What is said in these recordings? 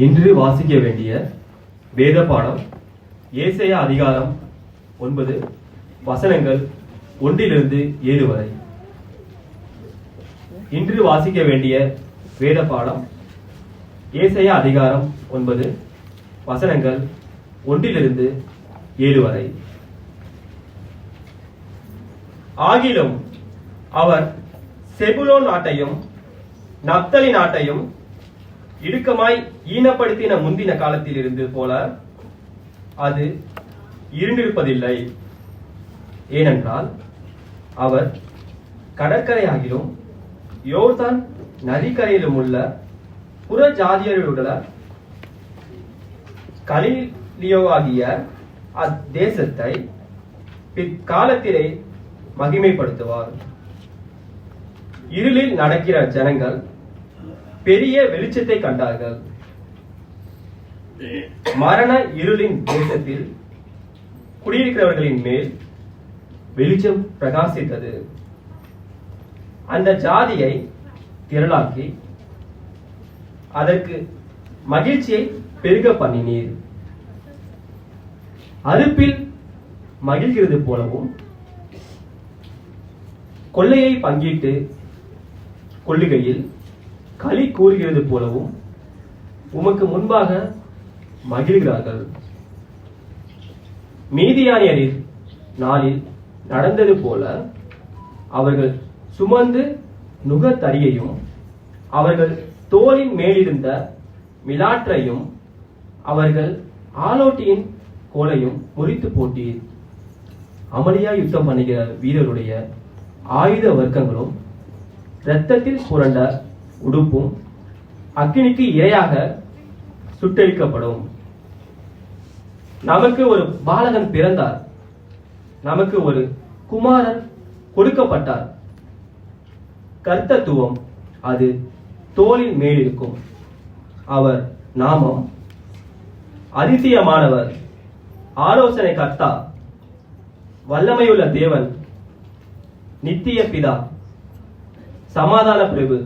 இன்று வாசிக்க வேண்டிய வேத பாடம் ஏசாயா அதிகாரம் 9 வசனங்கள் 1-7 வரை. இன்று வாசிக்க வேண்டிய வேத பாடம் ஏசாயா அதிகாரம் 9 வசனங்கள் 1-7 வரை. ஆகிலும் அவர் செபுலோன் நாட்டையும் நப்தலி நாட்டையும் இடுக்கமாய் ஈனப்படுத்தின முந்தின காலத்தில் இருந்து போல அது இருண்டிருப்பதில்லை. ஏனென்றால் அவர் கடற்கரையாகிலும் யோர்தான் நதிக்கரையிலும் உள்ள புற ஜாதியருடைய கலிலியோவாகிய அத்தேசத்தை பிற்காலத்திலே மகிமைப்படுத்துவார். இருளில் நடக்கிற ஜனங்கள் பெரிய வெளிச்சத்தை கண்டார்கள். மரண இருளின் தேசத்தில் குடியிருக்கிறவர்களின் மேல் வெளிச்சம் பிரகாசித்தது. அந்த ஜாதியை திரளாக்கி அதற்கு மகிழ்ச்சியை பெருக பண்ணினீர். அறுப்பில் மகிழ்கிறது போலவும் கொள்ளையை பங்கிட்டு கொள்ளுகையில் களி கூறுகிறது போலவும் உமக்கு முன்பாக மகிழ்கிறார்கள். மீதியானியரின் நாளில் நடந்தது போல அவர்கள் சுமந்து நுகத்தடியையும் அவர்கள் தோளின் மேலிருந்த மிலாற்றையும் அவர்கள் ஆலோட்டியின் கோலையும் முறித்து போட்டீர். அமளியா யுத்தம் பண்ணுகிற வீரருடைய ஆயுத வர்க்கங்களும் இரத்தத்தில் புரண்ட உடுப்பும் அக்கினிக்கு இரையாக சுட்டெரிக்கப்படும். நமக்கு ஒரு பாலகன் பிறந்தார், நமக்கு ஒரு குமாரன் கொடுக்கப்பட்டார். கர்த்தத்துவம் அது தோளின் மேலிருக்கும். அவர் நாமம் அதிசயமானவர், ஆலோசனை கர்த்தா, வல்லமையுள்ள தேவன், நித்திய பிதா, சமாதான பிரபு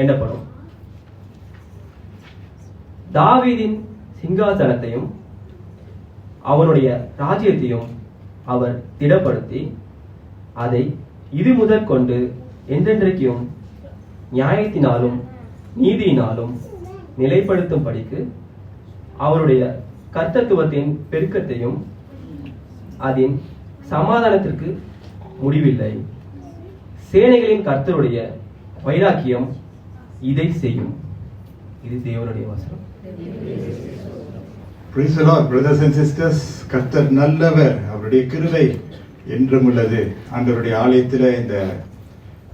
எனப்படும். தாவீதின் சிங்காசனத்தையும் அவனுடைய ராஜ்யத்தையும் அவர் திடப்படுத்தி அதை இது முதற் கொண்டு என்றென்றைக்கும் நியாயத்தினாலும் நீதியினாலும் நிலைப்படுத்தும்படிக்கு அவருடைய கர்த்தத்துவத்தின் பெருக்கத்தையும் அதன் சமாதானத்திற்கு முடிவில்லை. சேனைகளின் கர்த்தருடைய வைராக்கியம் இதை செய்யும். இது தேவனுடைய வசனம். Praise the Lord, brothers and sisters. கர்த்தர் நல்லவர், அவருடைய கிருபை என்றும் உள்ளது. ஆண்டவருடைய ஆலயத்தில் இந்த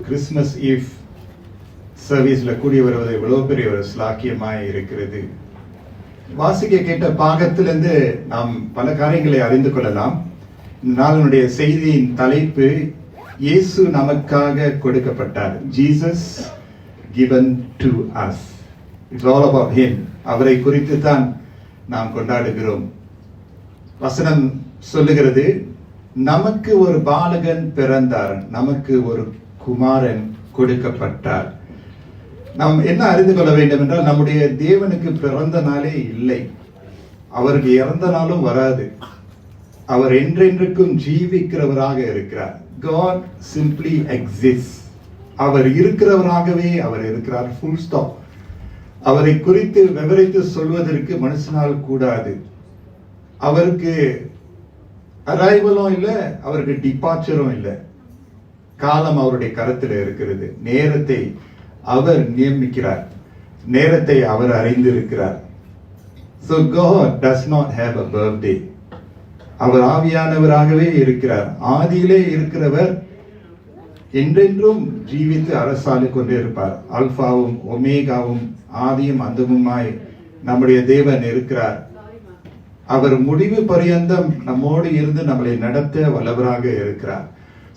கிறிஸ்துமஸ் ஈவ் சர்வீஸ்ல கூடி வருவது இவ்வளவு பெரிய ஒரு ஸ்லாக்கியமாய் இருக்கிறது. வாசிக்க கேட்ட பாகத்திலிருந்து நாம் பல காரியங்களை அறிந்து கொள்ளலாம். நாளினுடைய செய்தியின் தலைப்பு இயேசு நமக்காக கொடுக்கப்பட்டார். Jesus given to us. It's all about him. அவரை குறித்து தான் நாம் கொண்டாடுகிறோம். வசனம் சொல்லுகிறது, நமக்கு ஒரு பாலகன் பிறந்தார், நமக்கு ஒரு குமாரன் கொடுக்கப்பட்டார். நாம் என்ன அறிந்து கொள்ள வேண்டும் என்றால், நம்முடைய தேவனுக்கு பிறந்த நாளே இல்லை, அவருக்கு இறந்த நாளும் வராது. அவர் என்றென்றுக்கும் ஜீவிக்கிறவராக இருக்கிறார். God simply exists. அவர் இருக்கிறவராகவே அவர் இருக்கிறார். full stop. அவரை குறித்து விவரித்து சொல்வதற்கு மனுஷனால் கூடாது. அவருக்கு அரைவலும் இல்லை, அவருக்கு டிபார்ச்சரும் இல்லை. காலம் அவருடைய கரத்தில் இருக்கிறது. நேரத்தை அவர் நியமிக்கிறார், நேரத்தை அவர் அறிந்திருக்கிறார். So God does not have a birthday. அவர் ஆவியானவராகவே இருக்கிறார். ஆதியிலே இருக்கிறவர் என்றென்றும் ஜீவித்து அரசாண்டு கொண்டே இருப்பார். அல்பாவும் ஒமேகாவும் ஆதியும் அந்தமுமாய் நம்முடைய தேவன் இருக்கிறார். அவர் முடிவு பரியந்தம் நம்மோடு இருந்து நம்மளை நடத்த வல்லவராக இருக்கிறார்.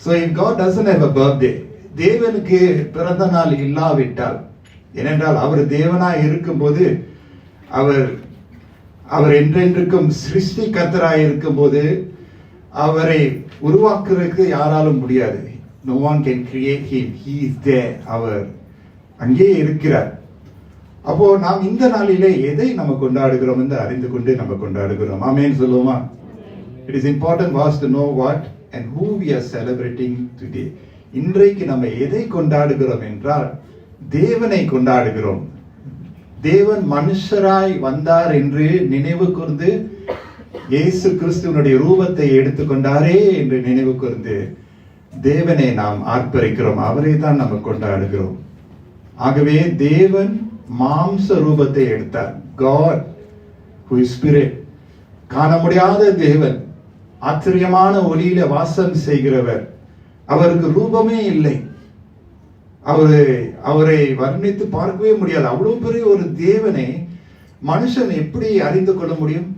So if God doesn't have a birthday, தேவனுக்கு பிறந்த நாள் இல்லாவிட்டால், ஏனென்றால் அவர் தேவனாய் இருக்கும்போது, அவர் என்றென்றுக்கும் சிருஷ்டி கர்த்தராய் இருக்கும்போது அவரை உருவாக்குறதுக்கு யாராலும் முடியாது. No one can create him. He is there. அவர் அங்கே இருக்கிறார். அப்போ நாம் இந்த நாளிலே எதை நம்ம கொண்டாடுகிறோம் என்று அறிந்து கொண்டு நம்ம கொண்டாடுகிறோம். ஆமென் சொல்லுவோமா? It is important for us to know what and who we are celebrating today. இன்றைக்கு நம்ம எதை கொண்டாடுகிறோம் என்றால் தேவனை கொண்டாடுகிறோம். தேவன் மனுஷராய் வந்தார் என்று நினைவு கூர்ந்து, இயேசு கிறிஸ்துவனுடைய ரூபத்தை எடுத்துக்கொண்டாரே என்று நினைவு கூர்ந்து தேவனை நாம் ஆர்ப்பரிக்கிறோம். அவரை தான் நம்ம கொண்டாடுகிறோம். ஆகவே தேவன் மாம்ச ரூபத்தை எடுத்தார். God who is spirit, காண முடியாத தேவன், ஆச்சரியமான ஒளியில வாசம் செய்கிறவர், அவருக்கு ரூபமே இல்லை. அவரை வர்ணித்து பார்க்கவே முடியாது. அவ்வளவு பெரிய ஒரு தேவனை மனுஷன் எப்படி அறிந்து கொள்ள முடியும்?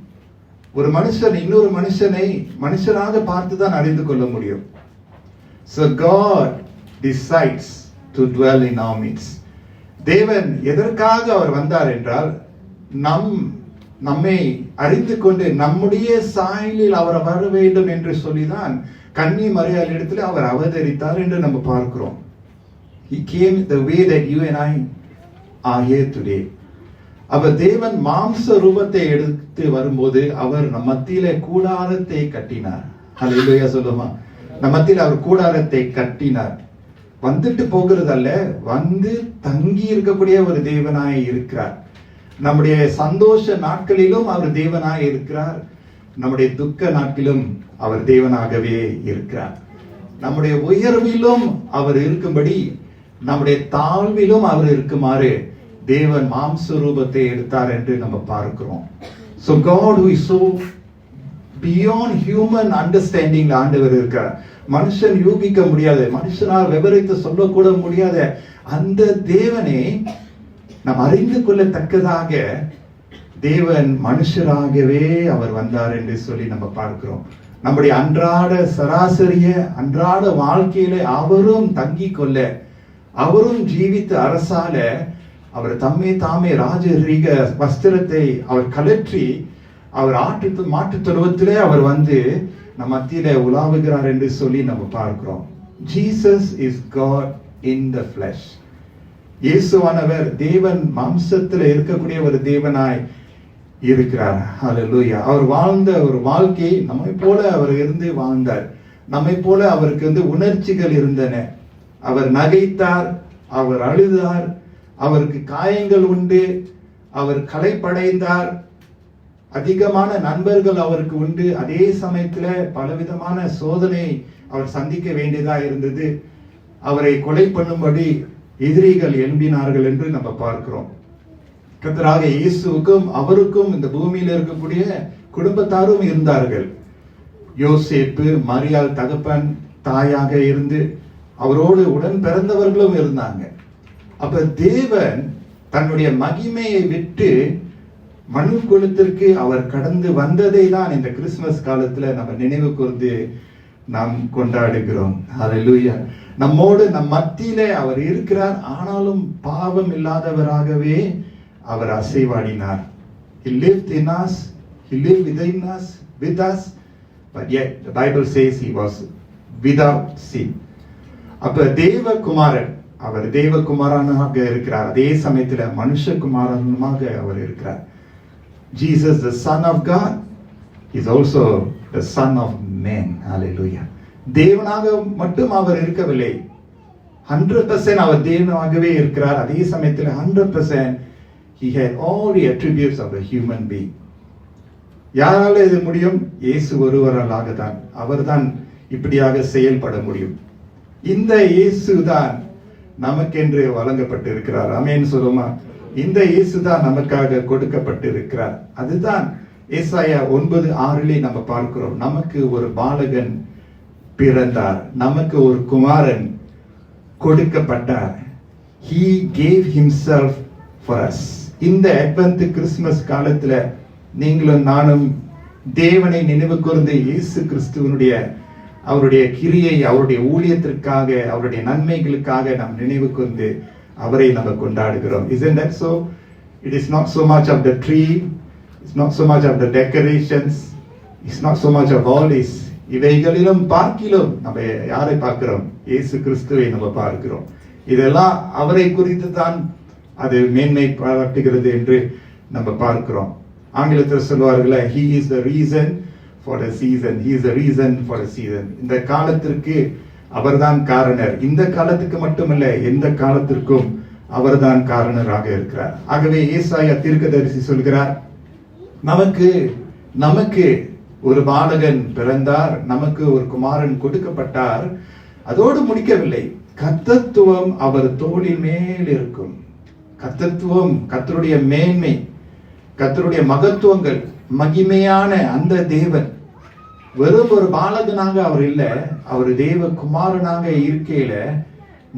ஒரு மனுஷன் இன்னொரு மனுஷனை மனுஷனாக பார்த்துதான் அறிந்து கொள்ள முடியும். So God decides to dwell in our midst. தேவன் எதற்காக அவர் வந்தார் என்றால், நம்மை அறிந்து கொண்டு நம்முடைய சாயலில் அவர் வர வேண்டும் என்று சொல்லிதான் கன்னி மரியாள் இடத்துல அவர் அவதரித்தார் என்று நம்ம பார்க்கிறோம். He came the way that you and I are here today. அப்ப தேவன் மாம்ச ரூபத்தை எடுத்து வரும்போது அவர் நம் மத்தியிலே கூடாரத்தை கட்டினார். ஹல்லேலூயா சொல்லுமா? நம் மத்தியில் அவர் கூடாரத்தை கட்டினார். வந்துட்டு போகிறது அல்ல, வந்து தங்கி இருக்கக்கூடிய ஒரு தேவனாய் இருக்கிறார். நம்முடைய சந்தோஷ நாட்களிலும் அவர் தேவனாய் இருக்கிறார். நம்முடைய துக்க நாட்களிலும் அவர் தேவனாகவே இருக்கிறார். நம்முடைய உயர்விலும் அவர் இருக்கும்படி நம்முடைய தாழ்விலும் அவர் இருக்குமாறு தேவன் மாம்ச ரூபத்தை எடுத்தார் என்று நம்ம பார்க்கிறோம். So God who is so beyond human understanding ஆண்டவர் இருக்கிறார். மனுஷன் யூகிக்க முடியாத, மனுஷனால் விவரித்து சொல்லக்கூட முடியாத அந்த தேவனை நாம் அறிந்து கொள்ளத்தக்கதாக தேவன் மனுஷராகவே அவர் வந்தார் என்று சொல்லி நம்ம பார்க்கிறோம். நம்முடைய அன்றாட சராசரிய அன்றாட வாழ்க்கையில அவரும் தங்கி கொள்ள, அவரும் ஜீவித்து அரசால அவர் தம்மை தாமே ராஜரீக வஸ்திரத்தை அவர் கலற்றி அவர் மாட்டு தொழுவத்திலே அவர் வந்து நம் மத்தியிலே உலாவுகிறார் என்று சொல்லி நம்ம பார்க்கிறோம். Jesus is God in the flesh. இயேசுவானவர் தேவன் மாம்சத்தில் இருக்கக்கூடிய ஒரு தேவனாய் இருக்கிறார். ஹல்லேலூயா. அவர் வாழ்ந்த ஒரு வாழ்க்கை நம்மை போல அவர் இருந்து வாழ்ந்தார். நம்மை போல அவருக்கு உணர்ச்சிகள் இருந்தன. அவர் நகைத்தார், அவர் அழுதார், அவருக்கு காயங்கள் உண்டு, அவர் களைப்படைந்தார், அதிகமான நண்பர்கள் அவருக்கு உண்டு. அதே சமயத்துல பலவிதமான சோதனை அவர் சந்திக்க வேண்டியதா இருந்தது. அவரை கொலை பண்ணும்படி எதிரிகள் எழும்பினார்கள் என்று நம்ம பார்க்கிறோம். கர்த்தராக இயேசுவுக்கும் அவருக்கும் இந்த பூமியில இருக்கக்கூடிய குடும்பத்தாரும் இருந்தார்கள். யோசேப்பு மரியாள் தகப்பன் தாயாக இருந்து அவரோடு உடன் பிறந்தவர்களும் இருந்தாங்க. அப்ப தேவன் தன்னுடைய மகிமையை விட்டு மனு குலத்திற்கு அவர் கடந்து வந்ததை தான் இந்த கிறிஸ்துமஸ் காலத்துல நம்ம நினைவு கூர்ந்து நாம் கொண்டாடுகிறோம். ஹல்லேலூயா. நம்மோடு நம் மத்தியிலே அவர் இருக்கிறார். ஆனாலும் பாவம் இல்லாதவராகவே அவர் அசைவாடினார். He lived in us, he lived within us, with us, but yet the Bible says he was without sin. அப்ப தேவகுமாரன், அவர் தேவகுமாரனாக இருக்கிறார், அதே சமயத்துல மனுஷகுமாரனாக அவர் இருக்கிறார். Jesus, the Son of God, is also the Son of Man. Hallelujah. தேவனாக மட்டும் அவர் இருக்கவில்லை, 100% அவர் தேவனாகவே இருக்கிறார். அதே சமயத்தில் 100% he had all the attributes of a human being. யாரால இது முடியும்? இயேசு ஒருவராக தான். அவர்தான் இப்படியாக செயல்பட முடியும். இந்த இயேசு தான் நமக்கென்று வழங்கப்பட்டிருக்கிறார். ஆமென் சொல்லுமா? இந்த இயேசு தான் நமக்காக கொடுக்கப்பட்டிருக்கிறார். அதுதான் ஏசாயா 9:6 நம்ம பார்க்கிறோம். நமக்கு ஒரு பாலகன் பிறந்தார், நமக்கு ஒரு குமாரன் கொடுக்கப்பட்டார். He gave himself for us. இந்த அட்வென்ட் கிறிஸ்துமஸ் காலத்துல நீங்களும் நானும் தேவனை நினைவு கூர்ந்து இயேசு கிறிஸ்துவனுடைய அவருடைய கிரியை, அவருடைய ஊழியத்திற்காக, அவருடைய நன்மைகளுக்காக நாம் நினைவு கூர்ந்து அவரை நம்ம கொண்டாடுகிறோம். Isn't that so? It is not so much of the tree, it's not so much of the decorations, it's not so much of all this. இவைகளிலும் பார்க்கிலும் நம்ம யாரை பார்க்கிறோம்? இயேசு கிறிஸ்துவை நம்ம பார்க்கிறோம். இதெல்லாம் அவரை குறித்து தான் அது மேன்மை பாராட்டுகிறது என்று நம்ம பார்க்கிறோம். ஆங்கிலத்தில் சொல்வார்களே, he is the reason for the season, he is the reason for the season. இந்த காலத்திற்கு அவர்தான் காரணர். இந்த காலத்துக்கு மட்டுமல்ல, எந்த காலத்திற்கும் அவர்தான் காரணராக இருக்கிறார். ஆகவே ஏசாயா தீர்க்கதரிசி சொல்கிறார், நமக்கு ஒரு பாலகன் பிறந்தார், நமக்கு ஒரு குமாரன் கொடுக்கப்பட்டார். அதோடு முடிக்கவில்லை, கர்த்தத்துவம் அவர் தோளின் மேல் இருக்கும். கர்த்தத்துவம், கர்த்தருடைய மேன்மை, கர்த்தருடைய மகத்துவங்கள், மகிமையான அந்த தேவன் வெறும் ஒரு பாலகனாக அவர் இல்ல, அவர் தேவ குமாரனாக இருக்கையில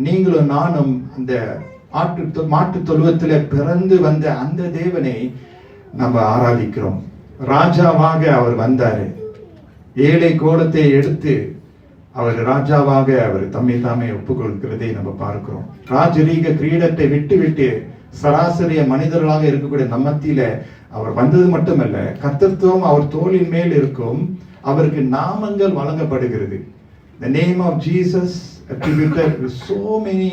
நீங்களும் நானும் அந்த மாட்டு தொழுவத்தில பிறந்து வந்த அந்த தேவனை நம்ம ஆராதிக்கிறோம். ராஜாவாக அவர் வந்தாரு. ஏழை கோலத்தை எடுத்து அவர் ராஜாவாக அவர் தம்மை தாமே ஒப்புக்கொள்கிறதை நம்ம பார்க்கிறோம். ராஜரீக கிரீடத்தை விட்டு சராசரிய மனிதர்களாக இருக்கக்கூடிய நம்மத்தில அவர் வந்தது மட்டுமல்ல, கர்த்தத்துவம் அவர் தோளின் மேல் இருக்கும். அவருக்கு நாமங்கள் வழங்கப்படுகிறது. The name of Jesus attributed with so many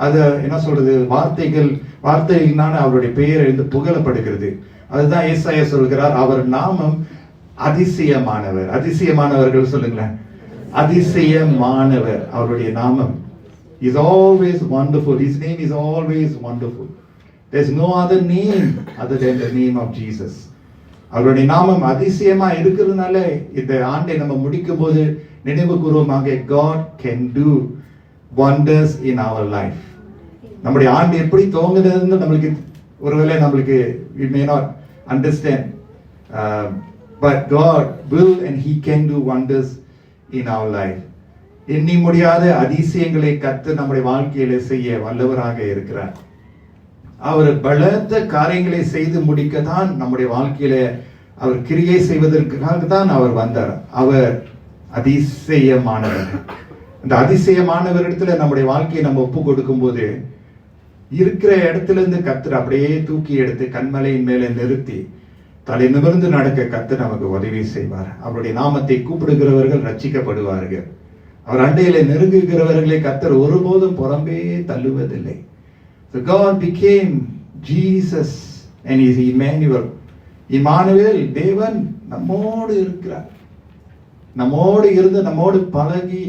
other என்ன சொல்றது வார்த்தைகளான அவருடைய பெயர் எழுந்து புகழப்படுகிறது. அதுதான் ஏசாயா சொல்கிறார், அவர் நாமம் அதிசயமானவர். அதிசயமானவர்கள் சொல்லுங்களேன், அதிசயமானவர் அவருடைய நாமம். is always wonderful. His name is always wonderful. There's no other name other than the name of Jesus. அவருடைய நாமம் அதிசயமா இருக்கிறதுனால இந்த ஆண்டை நம்ம முடிக்கும் போது நினைவு கூர்வமாக God can do wonders in our life. நம்முடைய ஆண்டு எப்படி துவங்குதுன்னு நம்மளுக்கு we may not understand, but God will and He can do wonders in our life. எண்ணி முடியாத அதிசயங்களை கர்த்தர் நம்முடைய வாழ்க்கையில செய்ய வல்லவராக இருக்கிறார். அவர் பலத்த காரியங்களை செய்து முடிக்க தான் நம்முடைய வாழ்க்கையில அவர் கிரியை செய்வதற்காக தான் அவர் வந்தார். அவர் அதிசயமானவர். அந்த அதிசயமானவர் இடத்துல நம்முடைய வாழ்க்கையை நம்ம ஒப்பு கொடுக்கும் போது இருக்கிற இடத்துல இருந்து கர்த்தர் அப்படியே தூக்கி எடுத்து கண்மலையின் மேலே நிறுத்தி தலை நிமிர்ந்து நடக்க கர்த்தர் நமக்கு உதவி செய்வார். அவருடைய நாமத்தை கூப்பிடுகிறவர்கள் ரட்சிக்கப்படுவார்கள். அவர் அண்டையில நெருங்குகிறவர்களை கர்த்தர் ஒருபோதும் புறம்பே தள்ளுவதில்லை. So God became Jesus and He is Emmanuel. Emmanuel, தேவன் நம்மோடு இருக்கிறார். நம்மோடு இருந்து நம்மோடு பழகி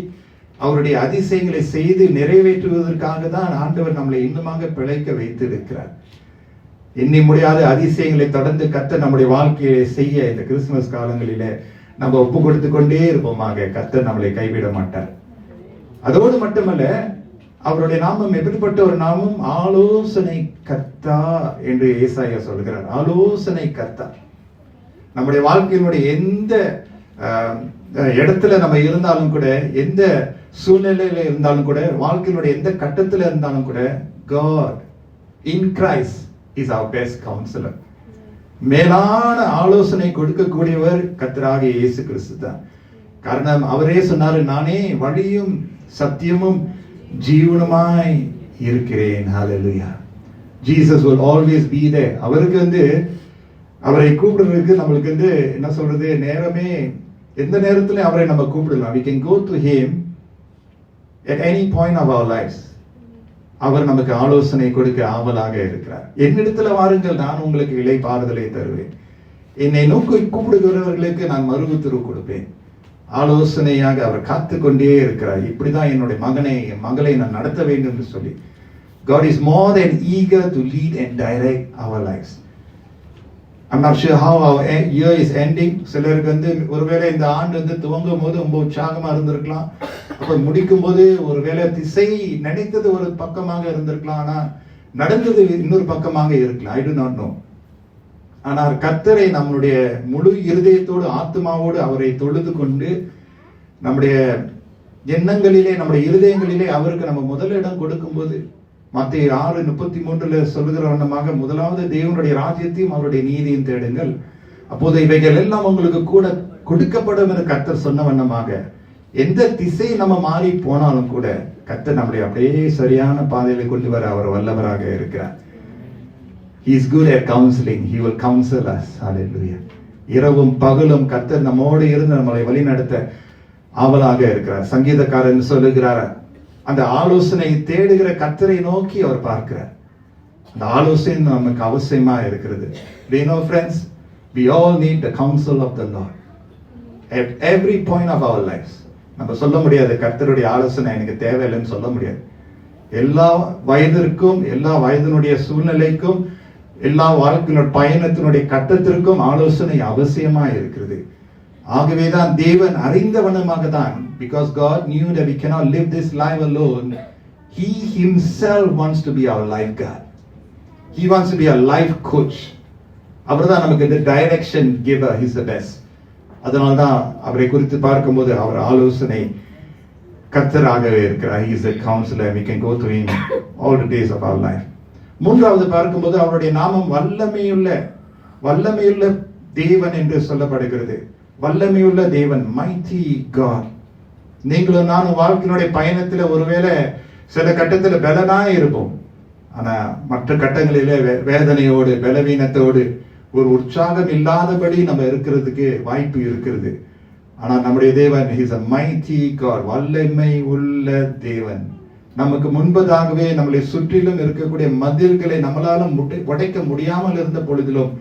அவருடைய அதிசயங்களை செய்து நிறைவேற்றுவதற்காக தான் ஆண்டவர் நம்மளை இன்னுமாக பிழைக்க வைத்திருக்கிறார். எண்ணி முடியாத அதிசயங்களை தொடர்ந்து கர்த்தர் நம்முடைய வாழ்க்கையை செய்ய இந்த கிறிஸ்துமஸ் காலங்களிலே நம்ம ஒப்பு கொடுத்து கொண்டே இருப்போமாக. கர்த்தர் நம்மளை கைவிட மாட்டார். அதோடு மட்டுமல்ல, அவருடைய நாமம் எப்படிப்பட்ட ஒரு நாமம்? ஆலோசனை கர்த்தா என்று ஏசாயா சொல்கிறார். ஆலோசனை கர்த்தா. நம்முடைய வாழ்க்கையினுடைய எந்த இடத்துல நம்ம இருந்தாலும் கூட, எந்த சூழ்நிலையில இருந்தாலும் கூட, வாழ்க்கையினுடைய எந்த கட்டத்தில் இருந்தாலும் கூட, God in Christ is our best counselor. மேலான ஆலோசனை கொடுக்கக்கூடியவர் கர்த்தராகிய இயேசு கிறிஸ்து தான். காரணம், அவரே சொன்னாரு, நானே வழியும் சத்தியமும் ஜீவனுமாய் இருக்கிறேன். Hallelujah. Jesus will always be there. அவருக்கு அவரை கூப்பிடுறதுக்கு நம்மளுக்கு என்ன சொல்றது, நேரமே எந்த நேரத்துல அவரை நம்ம கூப்பிடலாம். We can go to him at any point of our lives. அவர் நமக்கு ஆலோசனை கொடுக்க ஆவலாக இருக்கிறார். என்னிடத்துல வாருங்கள், நான் உங்களுக்கு இளைப்பாறுதலை தருவேன். என்னை நோக்கி கூப்பிடுகிறவர்களுக்கு நான் மறு உத்தரவு கொடுப்பேன். ஆலோசனையாக அவர் காத்து கொண்டே இருக்கிறார். இப்படிதான் என்னுடைய மகளை நான் நடத்த வேண்டும் என்று சொல்லி. God is more than eager to lead and direct our lives. I'm not sure how our year is ending. சிலருக்கு ஒருவேளை இந்த ஆண்டு துவங்கும் போது ரொம்ப உற்சாகமா இருந்திருக்கலாம். அப்ப முடிக்கும் போது ஒருவேளை திசை நினைத்தது ஒரு பக்கமாக இருந்திருக்கலாம், ஆனா நடந்தது இன்னொரு பக்கமாக இருக்கலாம். I do not know. ஆனால் கர்த்தரை நம்முடைய முழு இருதயத்தோடு ஆத்மாவோடு அவரை தொழுது கொண்டு நம்முடைய எண்ணங்களிலே, நம்முடைய இருதயங்களிலே அவருக்கு நம்ம முதலிடம் கொடுக்கும் போது, மத்தேயு 6:33 சொல்லுகிற வண்ணமாக, முதலாவது தேவனுடைய ராஜ்யத்தையும் அவருடைய நீதியும் தேடுங்கள், அப்போது இவைகள் எல்லாம் உங்களுக்கு கூட கொடுக்கப்படும் என்று கர்த்தர் சொன்ன வண்ணமாக, எந்த திசை நம்ம மாறி போனாலும் கூட கர்த்தர் நம்முடைய அப்படியே சரியான பாதையில கொண்டு வர அவர் வல்லவராக இருக்கிறார். He is good at counseling. He will counsel us. Hallelujah. இரவும் பகலும் கர்த்தர் நம்மோடு இருந்து நம்மளை வழி நடத்த ஆவலாக இருக்கிறார். சங்கீதக்காரன் சொல்லுகிறார், அந்த ஆலோசனை தேடுகிற கர்த்தரை நோக்கி அவர் பார்க்கிறார். இந்த ஆலோசனை நமக்கு அவசியமா இருக்கிறது. Do you know, friends, we all need the counsel of the Lord at every point of our lives. நம்ம சொல்ல முடியாது கர்த்தருடைய ஆலோசனை எனக்கு தேவையில்லைன்னு சொல்ல முடியாது. எல்லா வயதிற்கும், எல்லா வயதினுடைய சூழ்நிலைக்கும், எல்லா வாழ்க்கையினுடைய பயணத்தினுடைய கட்டத்திற்கும் ஆலோசனை அவசியமா இருக்கிறது. ஆகவேதான் தேவன் அறிந்தவனமாக தான், because God knew that we cannot live this life alone, He Himself wants to be our life guide. He wants to be a life coach. அவர்தான் நமக்கு இந்த direction giver. He's the best. அதனால்தான் அவரை குறித்து பார்க்கும்போது அவர் ஆலோசனை கர்த்தராகவே இருக்கிறார். He is a counselor. We can go to Him all the days of our life. மூன்றாவது பார்க்கும்போது அவருடைய நாமம் வல்லமையுள்ள தேவன் என்று சொல்லப்படுகிறது. வல்லமையுள்ள தேவன், mighty God. நீங்களும் நானும் வாழ்க்கையினுடைய பயணத்துல ஒருவேளை சில கட்டத்துல பலனாய் இருப்போம், ஆனா மற்ற கட்டங்களிலே வேதனையோடு, பலவீனத்தோடு, ஒரு உற்சாகம் இல்லாதபடி நம்ம இருக்கிறதுக்கு வாய்ப்பு இருக்கிறது. ஆனா நம்முடைய தேவன் He is a mighty God, வல்லமை உள்ள தேவன். நமக்கு முன்பதாகவே நம்மளை சுற்றிலும் இருக்கக்கூடிய மதில்களை நம்மளால உடைக்க முடியாமல் இருந்த பொழுதிலும்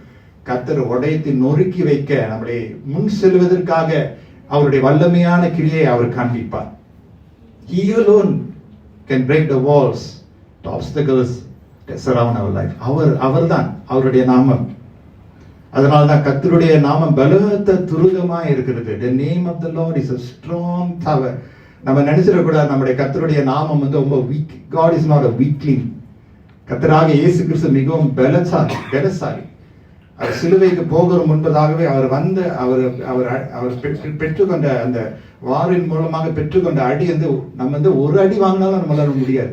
கர்த்தர் உடைத்து நொறுக்கி வைக்க நம்மளை முன் செல்வதற்காக அவருடைய வல்லமையான கிரியை அவர் காண்பிப்பார். He alone can break the walls, the obstacles that surround our life. அவர்தான் அவருடைய நாமம். அதனால்தான் கர்த்தருடைய நாமம் பலத்த துருகமாய் இருக்கிறது. The name of the Lord is a strong tower. நம்ம நினைச்சிடக்கூடாது நம்முடைய கர்த்தருடைய நாமம் ரொம்ப week. God is not a weakling. கர்த்தராக இயேசு கிறிஸ்து மிகவும் பலசாலி. அவர் சிலுவைக்கு போகிற முன்பதாகவே அவர் வந்து அவர் பெற்றுக்கொண்ட அந்த வாரின் மூலமாக பெற்றுக்கொண்ட அடி நம்ம ஒரு அடி வாங்கினாலும் நம்மளால முடியாது,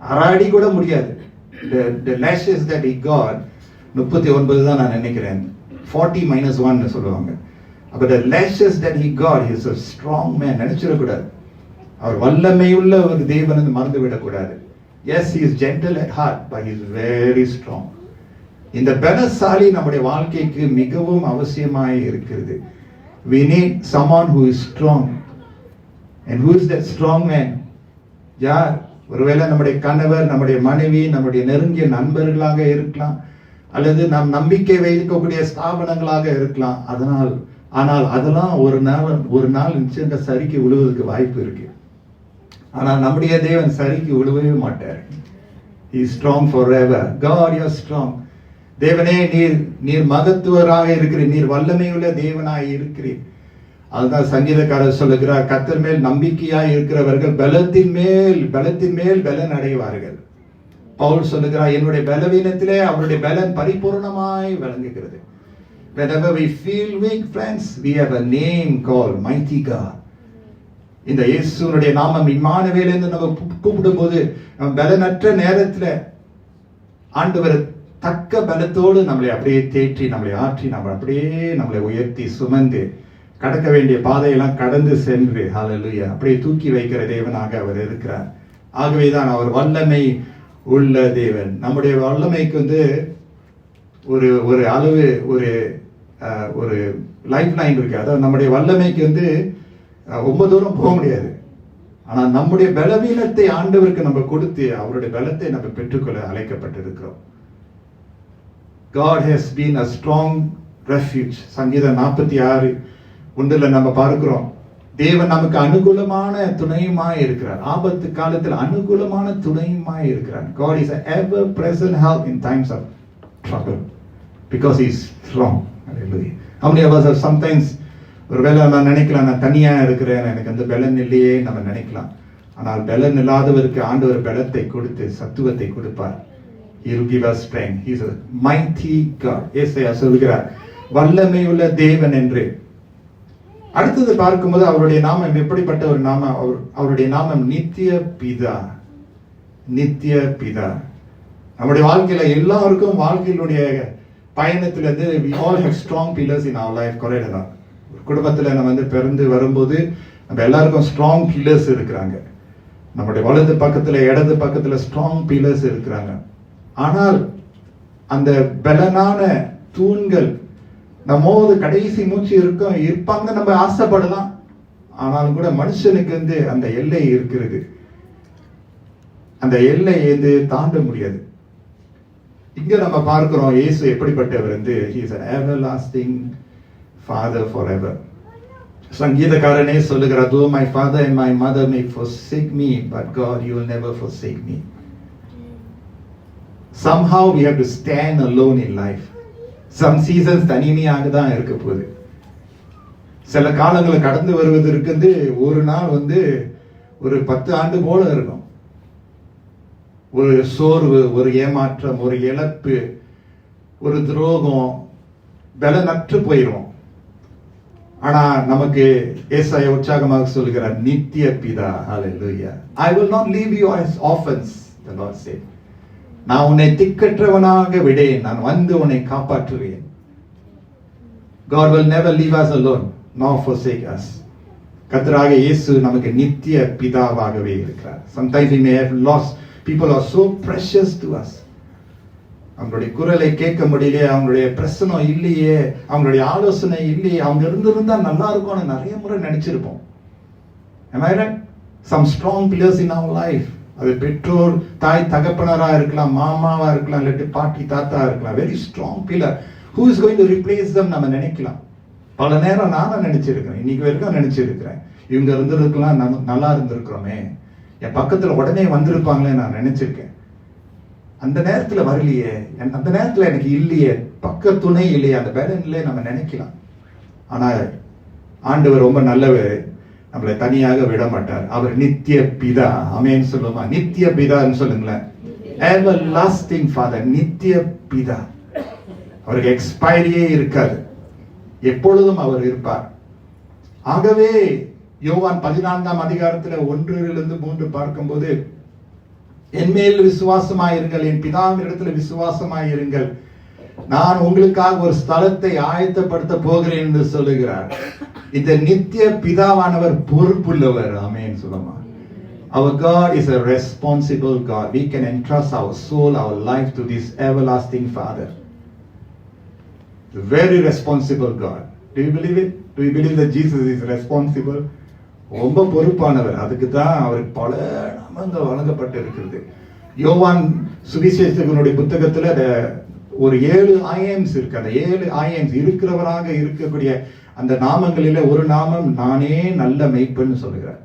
அரை அடி கூட முடியாது. The lashes that he got, 39 தான் நான் நினைக்கிறேன், 40 - 1 சொல்லுவாங்க. அப்ப the lashes that he got, he is a strong man. நினைச்சிடக்கூடாது அவர் வல்லமையுள்ள ஒரு தேவன் மறந்து விடக்கூடாது. Yes, he is gentle at heart, but he is very strong. இந்த பலசாலி நம்முடைய வாழ்க்கைக்கு மிகவும் அவசியமாய் இருக்கிறது. We need someone who is strong. And who is that strong man? யார்? ஒருவேளை நம்முடைய கணவர், நம்முடைய மனைவி, நம்முடைய நெருங்கிய நண்பர்களாக இருக்கலாம், அல்லது நாம் நம்பிக்கை வைக்கக்கூடிய ஸ்தாபனங்களாக இருக்கலாம். ஆனால் அதெல்லாம் ஒரு நாள் நிச்சயம் சரிக்கு விழுவதற்கு வாய்ப்பு இருக்கு. ஆனால் நம்முடைய தேவன் சரிக்கு விழுவவே மாட்டார். He is strong forever. God, you are strong. தேவனே, நீர் மகத்துவராக இருக்கிறீர், நீர் வல்லமையுள்ள தேவனாய் இருக்கிறீர். அதுதான் சங்கீதக்காரர் சொல்லுகிறார், கர்த்தர் மேல் நம்பிக்கையாய் இருக்கிறவர்கள் பலத்தின் மேல் பலன் அடைவார்கள். பவுல் சொல்லுகிறார், என்னுடைய பலவீனத்திலே அவருடைய பலன் பரிபூர்ணமாய் விளங்குகிறது. Whenever we feel weak, friends, we have a name called Mighty God. இந்த இயேசுனுடைய நாமம் இம்மானுவேல் என்று நம்ம கூப்பிடும் போது பலனற்ற நேரத்துல ஆண்டவர் தக்க பலத்தோடு நம்மளை அப்படியே தேற்றி, நம்மளை ஆற்றி, நம்மளை உயர்த்தி சுமந்து கடக்க வேண்டிய பாதையெல்லாம் கடந்து சென்று ஹல்லேலூயா அப்படியே தூக்கி வைக்கிற தேவனாக அவர் இருக்கிறார். ஆகவேதான் அவர் வல்லமை உள்ள தேவன். நம்முடைய வல்லமைக்கு ஒரு அளவு, ஒரு லைஃப் லைன் இருக்கு. அதாவது நம்முடைய வல்லமைக்கு ரொம்ப தூரம் போக முடியாது. ஆனா நம்முடைய பலவீனத்தை ஆண்டவருக்கு நம்ம கொடுத்து அவருடைய பலத்தை நம்ம பெற்றுக்கொள்ள அழைக்கப்பட்டிருக்கிறோம். God has been a strong refuge. சங்கீதம் 46:1 நம்ம பார்க்கிறோம், தேவன் நமக்கு அனுகூலமான துணையுமாய் இருக்கிறார். ஆபத்து காலத்தில் அனுகூலமான துணையுமாய் இருக்கிறார். God is an ever present help in times of trouble because he is strong. Hallelujah. How many of us have sometimes ஒருவேளை நான் நினைக்கலாம், நான் தனியா இருக்கிறேன், எனக்கு அந்த பலன் இல்லையே நம்ம நினைக்கலாம். ஆனால் பலன் இல்லாதவருக்கு ஆண்டவர் பலத்தை கொடுத்து சத்துவத்தை கொடுப்பார். He will give us strength. He is a mighty God. ஏசாயா சொல்கிறார் வல்லமையுள்ள தேவன் என்று. அடுத்தது பார்க்கும்போது அவருடைய நாமம் எப்படிப்பட்ட ஒரு நாமம்? அவருடைய நாமம் நித்திய பிதா. நித்திய பிதா. நம்முடைய வாழ்க்கையில எல்லாருக்கும் வாழ்க்கையினுடைய பயணத்திலிருந்து we all have strong pillars in our life. correct? குடும்பத்துல நம்ம பிறந்து வரும்போது நம்ம எல்லாருக்கும் ஸ்ட்ராங் பில்லர்ஸ் இருக்கிறாங்க. நம்முடைய வலது பக்கத்துல இடது பக்கத்துல ஸ்ட்ராங் பில்லர்ஸ் இருக்கிறாங்க. ஆனால் அந்த பலனான தூண்கள் நம்மோது கடைசி மூச்சு இருப்பாங்க நம்ம ஆசைப்படலாம். ஆனாலும் கூட மனுஷனுக்கு அந்த எல்லை இருக்கிறது. அந்த எல்லை தாண்ட முடியாது. இங்க நம்ம பார்க்கிறோம் இயேசு எப்படிப்பட்டவர் வந்து he is an everlasting father forever. சங்கீதக்காரனே சொல்லுகிறார், though my father and my mother may forsake me, but God, you will never forsake me. Somehow we have to stand alone in life. Some seasons தனிமையாக தான் இருக்க போகுது. சில காலங்களை கடந்து வருவதற்கு ஒரு நாள் வந்து ஒரு 10 ஆண்டு போல இருக்கும். ஒரு சோர்வு, ஒரு ஏமாற்றம், ஒரு இழப்பு, ஒரு துரோகம், பலனற்று போயிடும். ஆனா நமக்கு ஏசாயா உற்சாகமாக சொல்கிறார், நித்திய பிதா, ஹalleluya, I will not leave you as orphans, the Lord said. நான் உன்னை திக்கற்றவனாக விடேன், நான் வந்து உன்னை காப்பாற்றுவேன். God will never leave us alone nor forsake us. கர்த்தராக இயேசு நமக்கு நித்திய பிதாவாகவே இருக்கிறார். Sometimes we may have lost, people are so precious to us. அவங்களுடைய குரலை கேட்க முடியலையே, அவங்களுடைய பிரசனம் இல்லையே, அவங்களுடைய ஆலோசனை இல்லையே, அவங்க இருந்திருந்தா நல்லா இருக்கும்னு நிறைய முறை நினைச்சிருப்போம். Am I right? Some strong pillars in our life. அது பெற்றோர், தாய் தகப்பனரா இருக்கலாம், மாமாவா இருக்கலாம், இல்லாட்டி பாட்டி தாத்தா இருக்கலாம். Very strong pillar. Who is going to replace them நம்ம நினைக்கலாம். பல நேரம் நானும் நினைச்சிருக்கிறேன், இன்னைக்கு வரைக்கும் நினைச்சிருக்கிறேன், இவங்க இருந்திருக்கலாம், நல்லா இருந்திருக்கிறோமே, என் பக்கத்துல உடனே வந்திருப்பாங்களே நான் நினைச்சிருக்கேன். அந்த நேரத்துல வரலையே, அந்த நேரத்துல எனக்கு இல்லையே, பக்க துணை இல்லையே, அந்த பேலன் இல்லையே நம்ம நினைக்கலாம். ஆனா ஆண்டவர் ரொம்ப நல்லவர், நம்மளை தனியாக விட மாட்டார். அவர் நித்திய பிதா. ஆமென் சொல்லுமா? நித்திய பிதான்னு சொல்லுங்களேன். everlasting father, நித்திய பிதா. அவருக்கு எக்ஸ்பைரியே இருக்காது, எப்பொழுதும் அவர் இருப்பார். ஆகவே யோவான் 14ஆம் அதிகாரத்துல 1-3 பார்க்கும்போது, என் மேல் விசுவாசமாயிருங்கள், என் பிதாவின் இடத்துல விசுவாசமாயிருங்கள், நான் உங்களுக்காக ஒரு ஸ்தலத்தை ஆயத்தப்படுத்த போகிறேன் என்று சொல்லுகிறார். இந்த நித்திய பிதாவானவர் பொறுப்புள்ளவர். ஆமென் சொல்லுமா? Our God is a responsible God. We can entrust our soul, our life to this everlasting Father. A very responsible God. Do you believe it? Do you believe that Jesus is responsible? ரொம்ப பொறுப்பானவர். அதுக்கு தான் அவருக்கு பல நாமங்கள் வழங்கப்பட்டு இருக்கிறது. யோவான் சுவிசேஷகனுடைய புத்தகத்துல ஒரு 7 ஐஎம்ஸ் இருக்கு. அந்த 7 ஐஎம்ஸ் இருக்கிறவராக இருக்கக்கூடிய அந்த நாமங்களில ஒரு நாமம், நானே நல்ல மெய்ப்பன்னு சொல்லுகிறார்.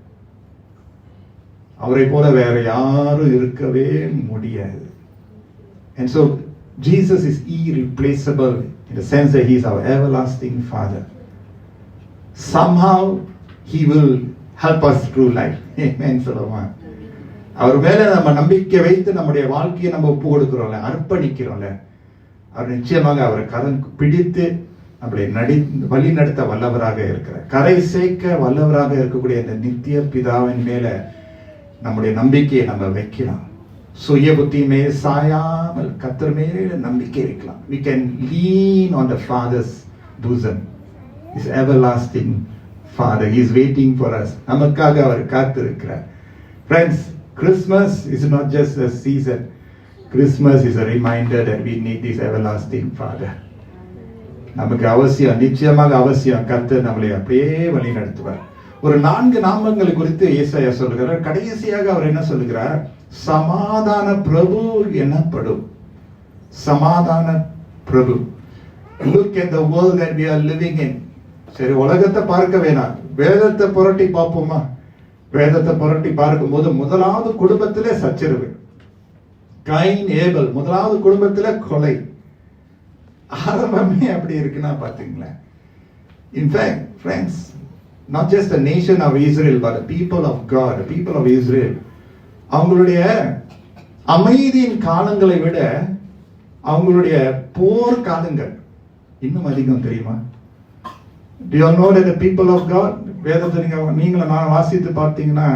அவரை போல வேற யாரும் இருக்கவே முடியாது. And so Jesus is irreplaceable in the sense that he is our everlasting Father. Somehow he will help us through life. Amen சொல்லுமா? அவர் மேல நம்ம நம்பிக்கை வைத்து நம்முடைய வாழ்க்கையை நம்ம ஒப்பு கொடுக்கிறோம்ல, அர்ப்பணிக்கிறோம்ல, அவர் நிச்சயமாக அவர் கரம் பிடித்து நம்மளை வழி நடத்த வல்லவராக இருக்கிறார். கரை சேர்க்க வல்லவராக இருக்கக்கூடிய இந்த நித்திய பிதாவின் மேல நம்முடைய நம்பிக்கையை நம்ம வைக்கலாம். சுய புத்தி மேல் சாயாமல் கர்த்தர் மேல நம்பிக்கை வைக்கலாம். We can lean on the Father's bosom. His everlasting Father, he is waiting for us. நமக்காக அவர் காத்திருக்கிறார். Friends, Christmas is not just a season. Christmas is a reminder that we need this everlasting Father. நமக்கு அவசியம், நிச்சயமாக அவசியம். கர்த்தர் நம்மளை அப்படியே வழி நடத்துவார். ஒரு 4 நாமங்களை குறித்து ஏசாயா சொல்லுகிறார். கடைசியாக அவர் என்ன சொல்லுகிறார்? சமாதான பிரபு எனப்படும். சமாதான பிரபு. Look at the world that we are living in. சரி, உலகத்தை பார்க்க வேணாம், வேதத்தை புரட்டி பார்ப்போமா? வேதத்தை புரட்டி பார்க்கும்போது முதலாவது குடும்பத்திலே சச்சரவு, கைன் ஏபல், முதலாவது குடும்பத்திலே கொலை. ஆரம்பமே அப்படி இருக்குன்னா பாத்தீங்களேன். In fact, friends, not just the nation of Israel, but the people of God, the people of Israel, அவங்களுடைய அமைதியின் காலங்களை விட அவங்களுடைய போர் காலங்கள் இன்னும் அதிகம். தெரியுமா? Do you know that the people of God, வேதத்தை நீங்களும் நான் வாசித்து பார்த்தீங்கன்னா,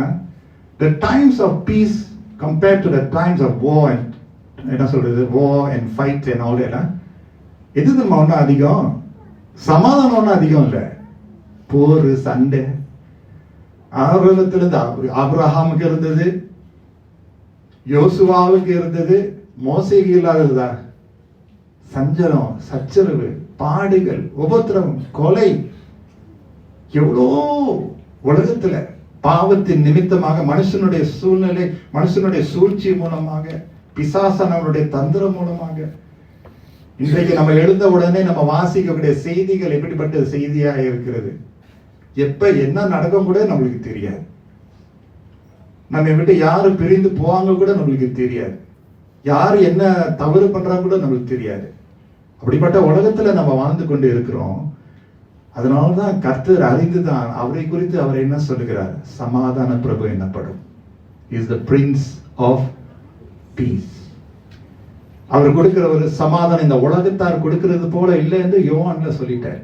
the times of peace compared to the times of war and என்ன சொல்றது, war and fight and all that, எது நம்ம ஒன்றும் அதிகம்? சமாதானம் ஒன்றும் அதிகம் இல்லை, போர் சண்டை. ஆரம்பத்திலிருந்து ஆபிரகாமுக்கு இருந்தது, யோசுவாவுக்கு இருந்தது, மோசேக்கு இல்லாததா? சஞ்சலம், சச்சரவு, பாடுகள், உபத்திரவம், கொலை. எவ்வளோ உலகத்துல பாவத்தின் நிமித்தமாக, மனுஷனுடைய சூழ்நிலை, மனுஷனுடைய சூழ்ச்சி மூலமாக, பிசாசானவனுடைய தந்திரம் மூலமாக. இன்றைக்கு நம்ம எழுந்த உடனே நம்ம வாசிக்கக்கூடிய செய்திகள் எப்படிப்பட்ட செய்தியா இருக்கிறது. எப்ப என்ன நடக்கும் கூட நம்மளுக்கு தெரியாது. நம்ம விட்டு யாரு பிரிந்து போவாங்க கூட நம்மளுக்கு தெரியாது. யாரு என்ன தவறு பண்றாங்க கூட நம்மளுக்கு தெரியாது. அப்படிப்பட்ட உலகத்துல நம்ம வாழ்ந்து கொண்டு இருக்கிறோம். அதனால்தான் கர்த்தர் அறிந்துதான் அவரை குறித்து அவர் என்ன சொல்லுகிறார்? சமாதான பிரபு எனப்படும். Is the prince of peace. அவர் கொடுக்கிற ஒரு சமாதானம் இந்த உலகத்தார் கொடுக்கிறது போல இல்லை என்று யோவான்ல சொல்லிட்டார்.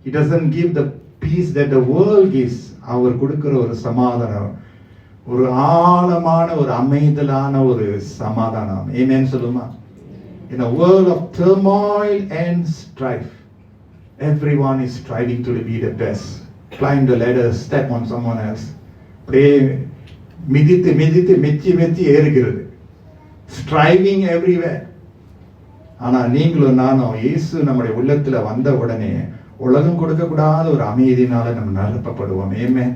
He doesn't give the peace that the world gives. அவர் கொடுக்கிற ஒரு சமாதானம், ஒரு ஆழமான ஒரு அமைதலான ஒரு சமாதானம். ஆமென் சொல்லுமா? In a world of turmoil and strife, everyone is striving to be the best. Climb the ladder, step on someone else. அப்படியே மிதித்து மிதித்து மெச்சி மெச்சி ஏறுகிறது. Striving everywhere. ஆனா நீங்களும் நானும் இயேசு நம்முடைய உள்ளத்துல வந்த உடனே உலகம் கொடுக்கக்கூடாத ஒரு அமைதியினால நம்ம நிரப்பப்படுவோம். ஆமென்.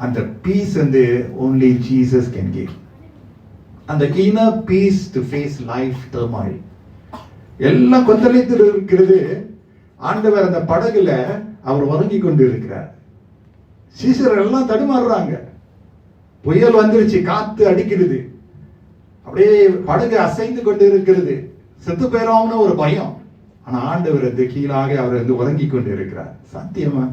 அந்த பீஸ் வந்து only Jesus can give. அந்த inner peace to face life turmoil. எல்லாம் கொந்தளித்து இருக்கிறது. ஆண்டவர் அந்த படகுல அவர் உறங்கி கொண்டு இருக்கிறார். சீசர்கள் எல்லாம் தடுமாறுறாங்க. புயல் வந்துருச்சு, காத்து அடிக்கிறது, அப்படியே படகு அசைந்து கொண்டு இருக்கிறது. செத்து போயிரோம்னு ஒரு பயம். ஆனா ஆண்டவர் கீழாக அவர் உறங்கி கொண்டு இருக்கிறார். சத்தியமா?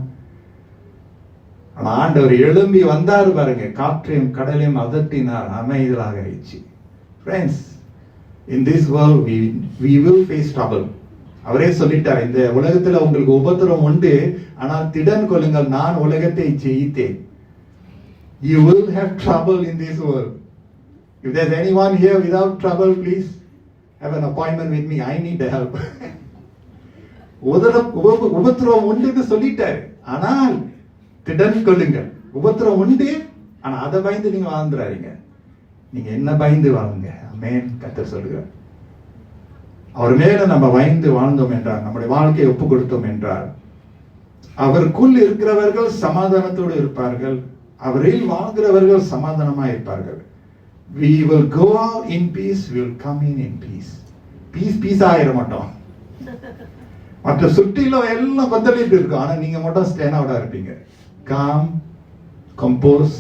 ஆனா ஆண்டவர் எழும்பி வந்தாரு பாருங்க, காற்றையும் கடலையும் அதட்டினார், அமைதலாக ஆயிடுச்சு. Friends, in this world we will face trouble. அவரே சொல்லிட்டார், இந்த உலகத்துல உங்களுக்கு உபத்திரம் உண்டு, ஆனால் திடன் கொள்ளுங்கள், நான் உலகத்தை ஜெயித்தேன். You will have trouble in this world. If there's anyone here without trouble, please have an appointment with me. I need the help. உபத்திரம் உண்டு சொல்லிட்டாரு, ஆனால் திடன் கொள்ளுங்கள். உபத்திரம் உண்டு, ஆனா அதை பயந்து நீங்க வாழ்ந்துறாதீங்க. நீங்க என்ன பயந்து வாழுங்க. ஆமென். கர்த்தர் சொல்லுகிறார். அவர் மேல நம்ம பயந்து வாழ்ந்தோம் என்றால், நம்முடைய வாழ்க்கையை ஒப்பு கொடுத்தோம் என்றால், அவருக்குள் இருக்கிறவர்கள் சமாதானத்தோடு இருப்பார்கள், அவரில் வாழ்கிறவர்கள் சமாதானமா இருப்பார்கள். We will go out in peace, we will come in peace. Peace ஆயிர மாட்டோம். மற்ற சுற்றிலும் எல்லாம் கொந்தளிட்டு இருக்கும், ஆனா நீங்க மட்டும் ஸ்டேனாவோட இருப்பீங்க. Calm, compose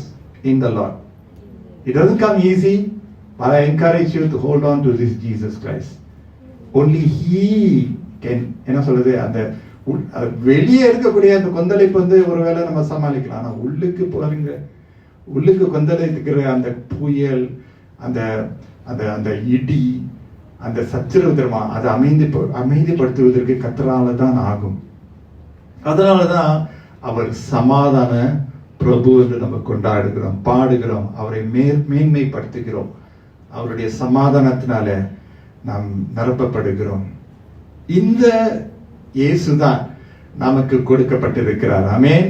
in the Lord. It doesn't come easy, but I encourage you to hold on to this Jesus Christ. Only He can. என்ன சொல்றது, அந்த வெளியே இருக்கக்கூடிய அந்த கொந்தளிப்பு ஒருவேளை நம்ம சமாளிக்கலாம். ஆனா உள்ளுக்கு பாருங்க, உள்ளுக்கு கொந்தளிக்கிற அந்த புயல், அந்த அந்த அந்த இடி, அந்த சச்சரவு தர்மா, அதை அமைதிப்படுத்துவதற்கு கர்த்தரால தான் ஆகும். அதனாலதான் அவர் சமாதான பிரபு என்று நம்ம கொண்டாடுகிறோம், பாடுகிறோம், அவரை மேன்மைப்படுத்துகிறோம். அவருடைய சமாதானத்தினால நாம் நிரப்பப்படுகிறோம். இந்த இயேசுதான் நமக்கு கொடுக்கப்பட்டிருக்கிறார். ஆமென்.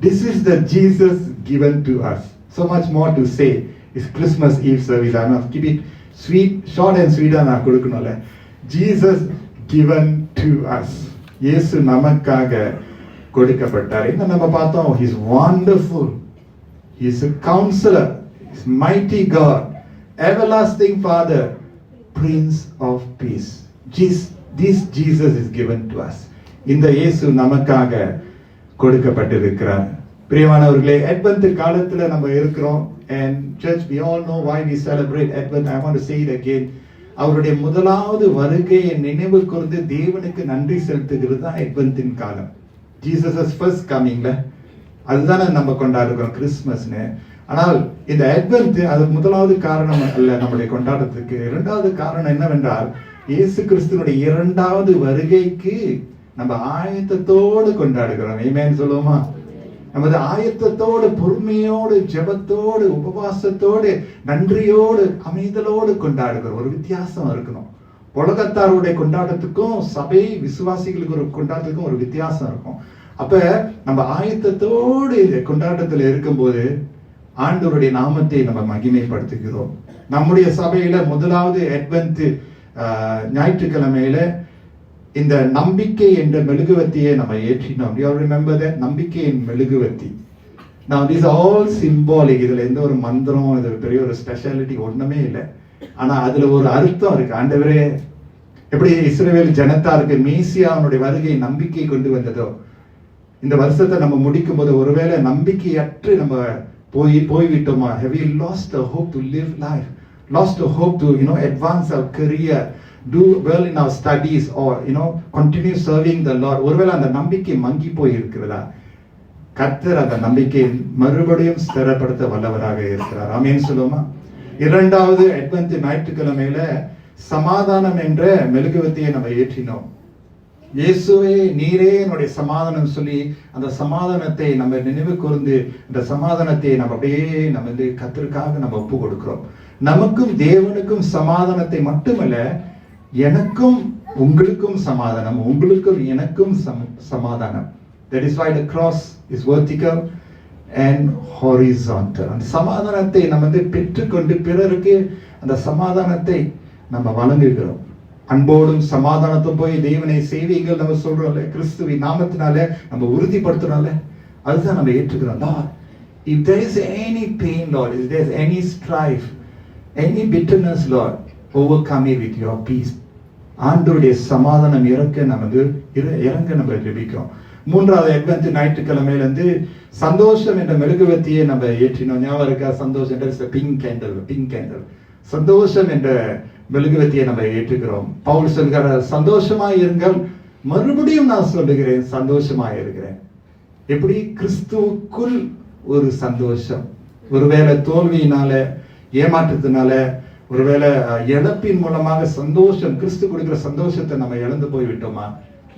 This is the Jesus given to us. So much more to say. It's Christmas Eve service. I must keep it sweet, short and sweet. நான் கொடுக்கணும்ல. Jesus given to us. இயேசு நமக்காக கொடுக்கப்பட்டார். என்ன நம்ம பார்த்தோம்? He's wonderful. He's a counselor. He's mighty God, everlasting Father, Prince of Peace. This Jesus is given to us. இந்த இயேசு நமக்காக கொடுக்கப்பட்டிருக்கிறார். பிரியமானவர்களே, அட்வென்ட் காலத்துல நம்ம இருக்கிறோம். And church, we all know why we celebrate Advent. I want to say it again. அவருடைய முதலாவது வருகையை நினைவு கூர்ந்து தேவனுக்கு நன்றி செலுத்துகிறது தான் அட்வென்ட்டின் காலம். ஜீசஸ் ஃபர்ஸ்ட் கமிங்ல அதுதானே நம்ம கொண்டாடுறோம் கிறிஸ்துமஸ்னு. ஆனால் இந்த அட்வென்ட் அது முதலாவது காரணம் அல்ல நம்முடைய கொண்டாட்டத்துக்கு. இரண்டாவது காரணம் என்னவென்றால், இயேசு கிறிஸ்துனுடைய இரண்டாவது வருகைக்கு நம்ம ஆயத்தத்தோடு கொண்டாடுகிறோம். ஆமென் சொல்லுவோமா? நமது ஆயத்தத்தோடு, பொறுமையோடு, ஜெபத்தோடு, உபவாசத்தோடு, நன்றியோடு, அமைதலோடு கொண்டாடுகிறோம். ஒரு வித்தியாசம் இருக்கணும். உலகத்தாருடைய கொண்டாட்டத்துக்கும் சபை விசுவாசிகளுக்கு ஒரு கொண்டாட்டத்துக்கும் ஒரு வித்தியாசம் இருக்கும். அப்ப நம்ம ஆயத்தத்தோடு இந்த கொண்டாட்டத்தில் இருக்கும்போது ஆண்டவருடைய நாமத்தை நம்ம மகிமைப்படுத்துகிறோம். நம்முடைய சபையில முதலாவது அட்வென்ட் ஞாயிற்றுக்கிழமையில இந்த நம்பிக்கை என்ற மெழுகுவத்தியை நம்ம ஏற்றினோம். You remember that? நம்பிக்கையின் மெழுகுவத்தி. Now these are all symbolic. இதுல எந்த ஒரு மந்திரம், இது பெரிய ஒரு ஸ்பெஷாலிட்டி ஒண்ணுமே இல்லை. ஆனா அதுல ஒரு அர்த்தம் இருக்கு. ஆண்டவரே, எப்படி இஸ்ரவேல் ஜனத்தாருக்கு மேசியாவுடைய வருகை நம்பிக்கை கொண்டு வந்ததோ, இந்த வருஷத்தை நம்ம முடிக்கும் போது ஒருவேளை நம்பிக்கையற்று நம்ம போய்விட்டோமா? Have we lost the hope to live life? Lost the hope to advance our career, do well in our studies, or continue serving the Lord? ஒருவேளை அந்த நம்பிக்கை மங்கி போய் இருக்கிறதா? கர்த்தர் அந்த நம்பிக்கை மறுபடியும் ஸ்திரப்படுத்த வல்லவராக இருக்கிறார். ஆமென் சொல்லுமா? இரண்டாவது அட்வென்ட் ஞாயிற்றுக்கிழமையில சமாதானம் என்ற மெழுகுவர்த்தியை நம்ம ஏற்றினோம். இயேசுவே நீரே என்னுடைய சமாதானம் சொல்லி அந்த சமாதானத்தை நம்ம நினைவு கூர்ந்து இந்த சமாதானத்தை நம்ம அப்படியே நம்ம கர்த்தருக்காக நம்ம ஒப்பு கொடுக்கிறோம். நமக்கும் தேவனுக்கும் சமாதானத்தை மட்டுமல்ல, எனக்கும் உங்களுக்கும் சமாதானம், உங்களுக்கும் எனக்கும் சமாதானம். That is why the cross is vertical and horizontal. அந்த சமாதானத்தை நம்ம பெற்றுக்கொண்டு பிறருக்கு அந்த சமாதானத்தை நம்ம வழங்குகிறோம். அன்போடும் சமாதானத்தும் போய் தேவனை செய்வீங்கள் நம்ம சொல்றோம்ல, கிறிஸ்துவின் நாமத்தினால நம்ம உறுதிப்படுத்துறோம்ல, அதுதான் நம்ம ஏற்றுக்கிறோம். Lord, if there is any pain, Lord, if there is any strife, any bitterness, Lord, overcome it with your peace. ஆண்டவருடைய சமாதானம் இறங்க நம்ம ஜெபிக்கிறோம். மூன்றாவது அட்வென்ட் ஞாயிற்றுக்கிழமையிலிருந்து சந்தோஷம் என்ற மெழுகுவர்த்தியை நம்ம ஏற்றினோம். ஞாபகம் இருக்கா? சந்தோஷம் என்ற பிங்க் கேண்டல் சந்தோஷம் என்ற மெழுகுவர்த்தியை நம்ம ஏற்றுக்கிறோம். பவுல் சொல்கிறார், சந்தோஷமாய் இருங்கள், மறுபடியும் நான் சொல்லுகிறேன், சந்தோஷமாய் இருக்கிறேன். எப்படி? கிறிஸ்துவுக்குள் ஒரு சந்தோஷம். ஒருவேளை தோல்வியினால, ஏமாற்றத்தினால, ஒருவேளை இழப்பின் மூலமாக சந்தோஷம், கிறிஸ்து கொடுக்கிற சந்தோஷத்தை நம்ம இழந்து போய் விட்டோமா?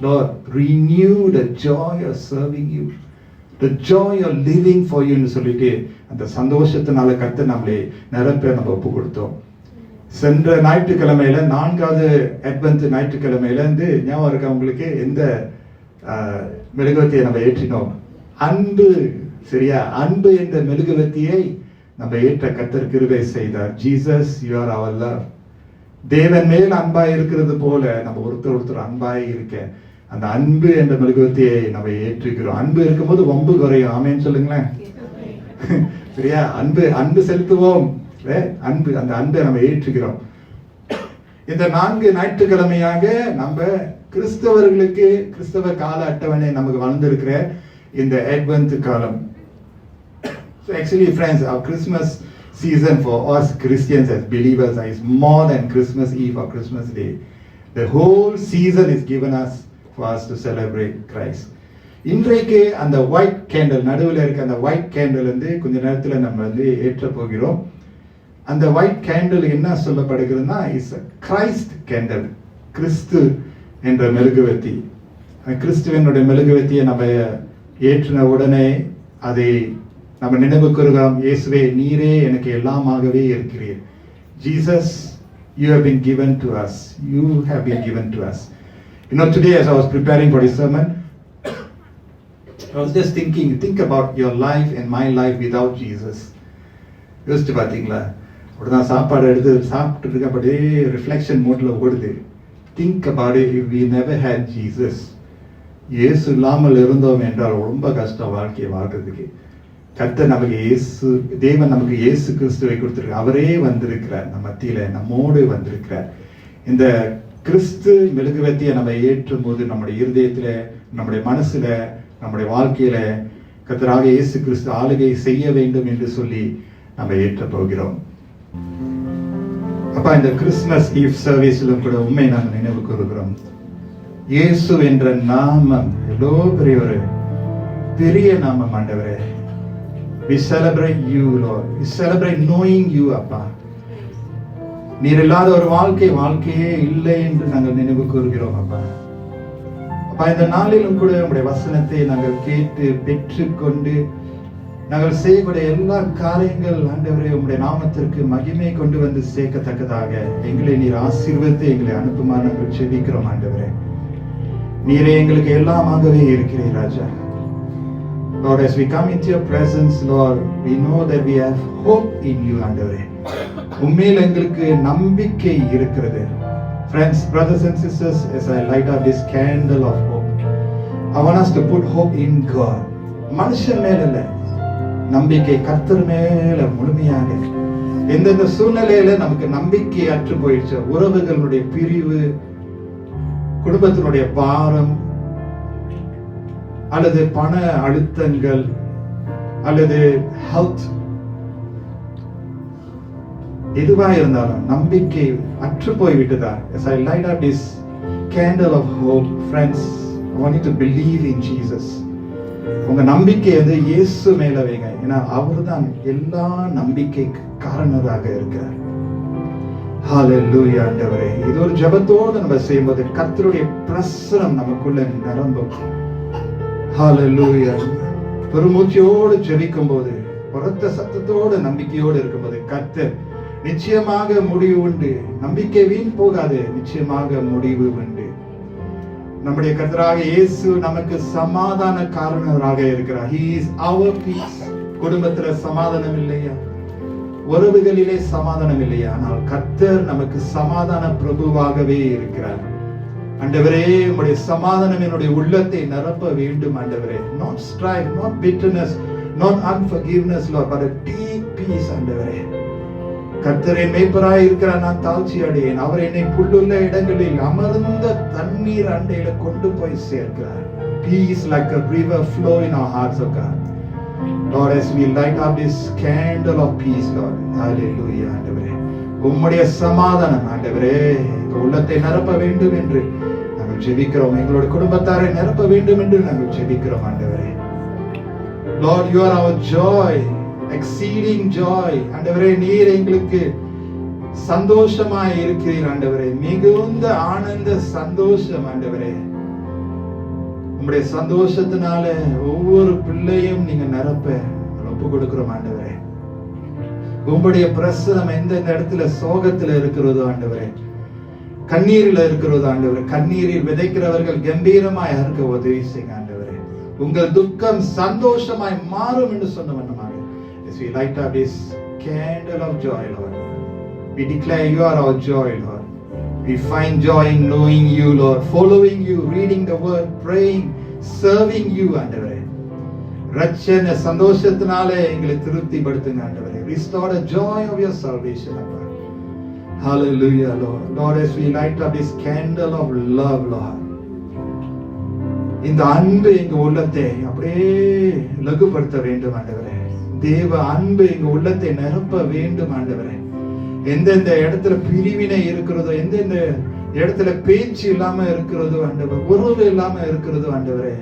Lord, renew the joy of serving you, the joy of living for you ன்னு சொல்லிட்டு அந்த சந்தோஷத்தினால கர்த்தர் நம்மளை நிரப்ப நம்ம ஒப்பு கொடுத்தோம். சென்ற ஞாயிற்றுக்கிழமையில, நான்காவது அட்வென்ட் ஞாயிற்றுக்கிழமையில இருந்து ஞாபகம் இருக்கா உங்களுக்கு? எந்த மெழுகுவர்த்தியை நம்ம ஏற்றினோம்? அன்பு. சரியா? அன்பு என்ற மெழுகுவர்த்தியை நம்ம ஏற்ற கர்த்தர் கிருபை செய்தார். Jesus, you are our love. தேவன் மேல் அன்பாய் இருக்கிறது போல நம்ம ஒருத்தர் அன்பாய் இருக்க அந்த அன்பு என்ற மெழுகுவர்த்தியை நம்ம ஏற்றுக்கிறோம். அன்பு இருக்கும்போது வம்பு குறையும். ஆமேன்னு சொல்லுங்களேன். சரியா? அன்பு செலுத்துவோம். அன்பு, அந்த அன்பை நம்ம ஏற்றுகிறோம். இந்த 4 ஞாயிற்றுக்கிழமையாக நம்ம கிறிஸ்தவர்களுக்கு கிறிஸ்தவ கால அட்டவணை நமக்கு வளர்ந்திருக்கிற இந்த அட்வென்ட் காலம். So actually friends, our Christmas season for us Christians as believers is more than Christmas Eve or Christmas Day. The whole season is given us for us to celebrate Christ. இன்றைக்கு அந்த white candle, நடுவில் இருக்க அந்த white candle வந்து கொஞ்ச நேரத்தில் நம்ம வந்து ஏற்ற போகிறோம். அந்த ஒயிட் கேண்டில் என்ன சொல்லப்படுகிறதுனா, இஸ் கிரைஸ்ட் கேண்டில், கிறிஸ்து என்ற மெழுகுவர்த்தி. கிறிஸ்துவனுடைய மெழுகுவர்த்தியை நம்ம ஏற்றின உடனே அதை நம்ம நினைவு கூறுகிறோம். இயேசுவே நீரே எனக்கு எல்லாமாகவே இருக்கிறீர். Jesus, you have been given to us. You have been given to us. Today as I was preparing for this sermon, I was just think about your life and my life without Jesus. யோசிச்சு பார்த்தீங்களா? அப்படிதான் சாப்பாடு எடுத்து சாப்பிட்டு இருக்க, அப்படியே reflection மோட்ல ஓடுது. Think about it. If we never had Jesus, இயேசு இல்லாமல் இருந்தோம் என்றால் ரொம்ப கஷ்டம் வாழ்க்கையை வாழ்றதுக்கு. கர்த்தர் நமக்கு தேவன் நமக்கு இயேசு கிறிஸ்துவை கொடுத்திருக்கார். அவரே வந்திருக்கிறார், நம்ம மத்தியில நம்மோடு வந்திருக்கிறார். இந்த கிறிஸ்து மெழுகுவர்த்தியை நம்ம ஏற்றும் போது நம்முடைய இருதயத்துல, நம்முடைய மனசுல, நம்முடைய வாழ்க்கையில கர்த்தராக இயேசு கிறிஸ்து ஆளுகை செய்ய வேண்டும் என்று சொல்லி நம்ம ஏற்ற போகிறோம். அப்ப இந்த கிறிஸ்துமஸ் ஈவ் சர்வீஸ்ல கூட உண்மை நாங்கள் நினைவு கூறுகிறோம். இயேசு என்ற நாமம் எவ்வளோ பெரிய நாமம் ஆண்டவரே. We celebrate you, Lord. We celebrate knowing you, அப்பா. நீர் இல்லாத ஒரு வாழ்க்கையே இல்லை என்று நாங்கள் நினைவு கூறுகிறோம் அப்பா. அப்பா, இந்த நாளிலும் கூட உங்களுடைய வசனத்தை நாங்கள் கேட்டு பெற்றுக்கொண்டு நாங்கள் செய்யக்கூடிய எல்லா காரியங்கள் ஆண்டவரே உங்களுடைய நாமத்திற்கு மகிமை கொண்டு வந்து சேர்க்கத்தக்கதாக எங்களை நீர் ஆசீர்வதித்து எங்களை அனுப்புமாறு நாங்கள் செபிக்கிறோம் ஆண்டவரே. நீரே எங்களுக்கு எல்லாமாகவே இருக்கிறீர் ராஜா. Lord, as we come into your presence, Lord, we know that we have hope in you, ஆண்டவரே. உம்மையில் எங்களுக்கு நம்பிக்கை இருக்கிறது. Friends, brothers and sisters, as I light up this candle of hope, I want us to put hope in God. மனுஷன் மேல இல்ல, நம்பிக்கை கர்த்தர் மேல முழுமையாக. எந்தெந்த சூழ்நிலையில நமக்கு நம்பிக்கை அற்று போயிடுச்சு, உறவுகளுடைய பிரிவு, குடும்பத்தினுடைய பாரம், அல்லது பண அழுத்தங்கள், அல்லது ஹெல்த், எதுவா இருந்தாலும் நம்பிக்கை அற்று போய்விட்டதா? As I light up this candle of hope, friends, I want you to believe in Jesus. உங்க நம்பிக்கை வந்து இயேசு மேல வைங்க. ஏன்னா அவர்தான் எல்லா நம்பிக்கைக்கு காரணராக இருக்கிறார். ஹalleluya ஆண்டவரே. இது ஒரு ஜெபத்தோடு நம்ம செய்யும்போது கர்த்தருடைய பிரசன்னம் நமக்குள்ள நிரம்பும். ஹalleluya. பெருமூச்சோடு ஜெபிக்கும் போது, உரத்த சத்தத்தோடு நம்பிக்கையோடு இருக்கும்போது கர்த்தர் நிச்சயமாக முடிவு உண்டு. நம்பிக்கை வீண் போகாது, நிச்சயமாக முடிவு உண்டு. நம்முடைய கர்த்தராக இயேசு நமக்கு சமாதான காரணராக இருக்கிறார். He is our peace. குடும்பத்துல சமாதானம் இல்லையா, உறவுகளிலே சமாதானம் இல்லையா, ஆனால் கர்த்தர் நமக்கு சமாதான பிரபுவாகவே இருக்கிறார். ஆண்டவரே, உம்முடைய சமாதானம் என்னுடைய உள்ளத்தை நிரப்ப வேண்டும் ஆண்டவரே. Not strife, not bitterness, not unforgiveness, Lord, but a deep peace ஆண்டவரே. கர்த்தரை மேய்ப்பராய் இருக்கிறார், நான் தாழ்ச்சி அடையேன். அவர் என்னை புல்லுள்ள இடங்களில் அமர்ந்த தண்ணீர் அண்டையில கொண்டு போய் சேர்க்கிறார். Peace like a river flow in our hearts, oh God. Lord, as we light up this candle of peace, Lord, hallelujah ஆண்டவரே, உம்முடைய சமாதானம் ஆண்டவரே இந்த உள்ளத்தை நிரப்ப வேண்டும் என்று நாங்கள் ஜெபிக்கிறோம். எங்களுடைய குடும்பத்தாரை நிரப்ப வேண்டும் என்று நாங்கள் ஜெபிக்கிறோம் ஆண்டவரே. Lord, you are our joy, exceeding joy. ஆண்டவரே, நீர் எங்களுக்கு சந்தோஷமாய் இருக்கிறீர் ஆண்டவரே, மிகுந்த ஆனந்த சந்தோஷம் ஆண்டவரே. உம்முடைய சந்தோஷத்தினால ஒவ்வொரு பிள்ளையும் நீங்க நிரப்ப ஒப்பு கொடுக்கிறோம் ஆண்டவரே. உம்முடைய பிரசனம் எந்தெந்த இடத்துல சோகத்துல இருக்கிறதோ ஆண்டவரே, கண்ணீரில் இருக்கிறதோ ஆண்டவரே, கண்ணீரில் விதைக்கிறவர்கள் கம்பீரமாய் இருக்க உதவி செய்யுங்க ஆண்டவரே. உங்கள் துக்கம் சந்தோஷமாய் மாறும் என்று சொன்ன வண்ணமாக as we light up this candle of joy, Lord, we declare you are our joy, Lord. We find joy in knowing you, Lord, following you, reading the word, praying, serving you ஆண்டவரே. ரட்சண சந்தோஷத்தினாலே எங்களை திருப்திப்படுத்துங்க ஆண்டவரே. Restore the joy of your salvation, Lord. Hallelujah, Lord. Lord, as we light up this candle of love, Lord, இந்த அன்பு எங்க உள்ளத்தை அப்படியே லகுப்படுத்த வேண்டும் ஆண்டவரே. தேவ அன்பு எங்க உள்ளத்தை நிரப்ப வேண்டும் ஆண்டவரே. எந்தெந்த இடத்துல பிரிவினை இருக்கிறதோ, எந்தெந்த இடத்துல பேச்சு இல்லாம இருக்கிறதோ ஆண்டவர், உறவு இல்லாம இருக்கிறதோ ஆண்டவரே,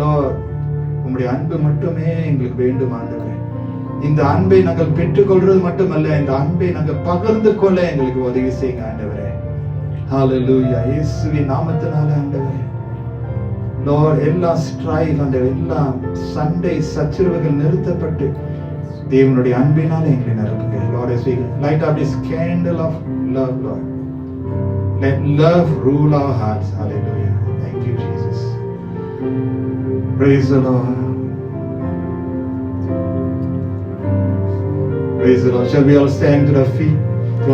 லார்ட், உங்களுடைய அன்பு மட்டுமே எங்களுக்கு வேண்டும் ஆண்டவரே. இந்த அன்பை நாங்கள் பெற்றுக்கொள்றது மட்டுமல்ல, இந்த அன்பை நாங்கள் பகிர்ந்து கொள்ள எங்களுக்கு உதவி செய்யுங்க ஆண்டவரே. ஹalleluya. இயேசுவின் நாமத்தினால ஆண்டவரே, லார்ட், எல்லா ஸ்ட்ரைஃப் ஆண்டவரே, எல்லா சண்டை சச்சரவுகள் நிறுத்தப்பட்டு தேவனுடைய அன்பினால எங்களை நிரப்புங்க. Lord, as we light up this candle of love, Lord, let love rule our hearts. Hallelujah. Thank you, Jesus. Praise the Lord. Praise the Lord. Shall we all stand to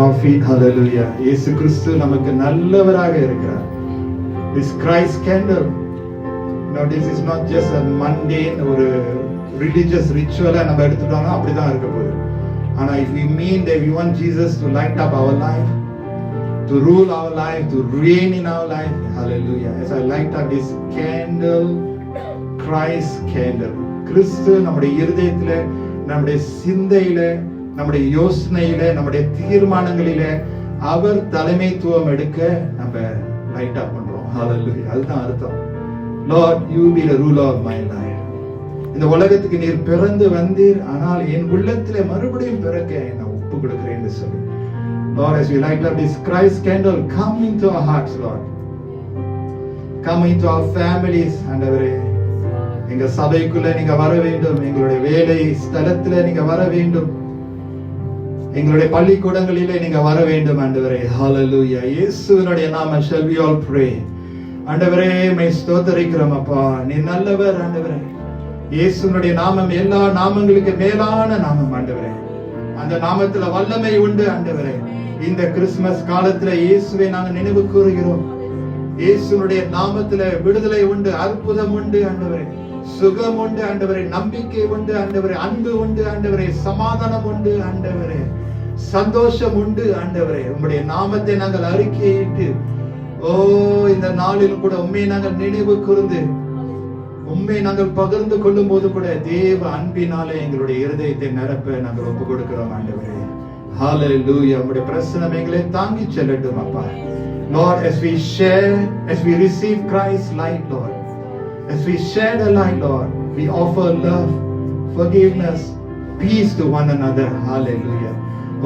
our feet? Hallelujah. இயேசு கிறிஸ்து நமக்கு நல்லவராக இருக்கிறார். This Christ candle, now this is not just a mundane ஒரு religious ritual நம்ம எடுத்துட்டோம்னா அப்படிதான் இருக்க போகுது. ஆனா if we mean that we want Jesus to light up our life, to rule our life, to reign in our life, hallelujah. As I light up this candle, Christ candle, கிறிஸ்து நம்முடைய இருதயத்தில, நம்முடைய சிந்தையில, நம்முடைய யோசனையில, நம்முடைய தீர்மானங்களில அவர் தலைமைத்துவம் எடுக்க நம்ம லைட் அப் பண்றோம். hallelujah. அதுதான் அர்த்தம். Lord, you be the ruler of my life. இந்த உலகத்துக்கு நீர் பிறந்து வந்தீர், ஆனால் என் உள்ளத்திலே மறுபடியும் பிறக்க நான் ஒப்பு கொடுக்கிறேன் என்று சொல்லி, Lord, as we light up this Christ candle, come into our hearts, Lord. Come into our families, ஆண்டவரே. எங்க சபைக்குள்ள நீங்க வர வேண்டும், எங்களுடைய வேலை ஸ்தலத்திலே நீங்க வர வேண்டும், எங்களுடைய பள்ளிக்கூடங்களிலே நீங்க வர வேண்டும் ஆண்டவரே. hallelujah. இயேசுவினுடைய நாமம் shall we all pray. ஆண்டவரே, மை ஸ்தோத்திரிக்கிறோம் அப்பா, நீ நல்லவர் ஆண்டவரே. இயேசுவினுடைய நாமம் எல்லா நாமங்களுக்கு மேலான நாமம் ஆண்டவரே. அந்த நாமத்துல வல்லமை உண்டு ஆண்டவரே. இந்த கிறிஸ்துமஸ் காலத்துல இயேசுவை நாங்கள் நினைவு கூறுகிறோம். இயேசுனுடைய நாமத்துல விடுதலை உண்டு, அற்புதம் உண்டு ஆண்டவரே. சுகம் உண்டு ஆண்டவரே, நம்பிக்கை உண்டு ஆண்டவரே, அன்பு உண்டு ஆண்டவரே, சமாதானம் உண்டு ஆண்டவரே, சந்தோஷம் உண்டு ஆண்டவரே. உம்முடைய நாமத்தை நாங்கள் அறிக்கையிட்டு இந்த நாளில் கூட உண்மையை நாங்கள் நினைவு கூர்ந்து உண்மை நாங்கள் பகிர்ந்து கொள்ளும் போது கூட தேவ அன்பினாலே எங்களுடைய இருதயத்தை நிரப்ப நாங்கள் ஒப்பு கொடுக்கிறோம் ஆண்டவரே. ஹalleluya. உம்முடைய பிரசன்னம் எங்களை தாங்கி செல்லட்டும் அப்பா. Lord, as we share, as we receive Christ's light, Lord, as we share the light, Lord, we offer love, forgiveness, peace to one another. Hallelujah.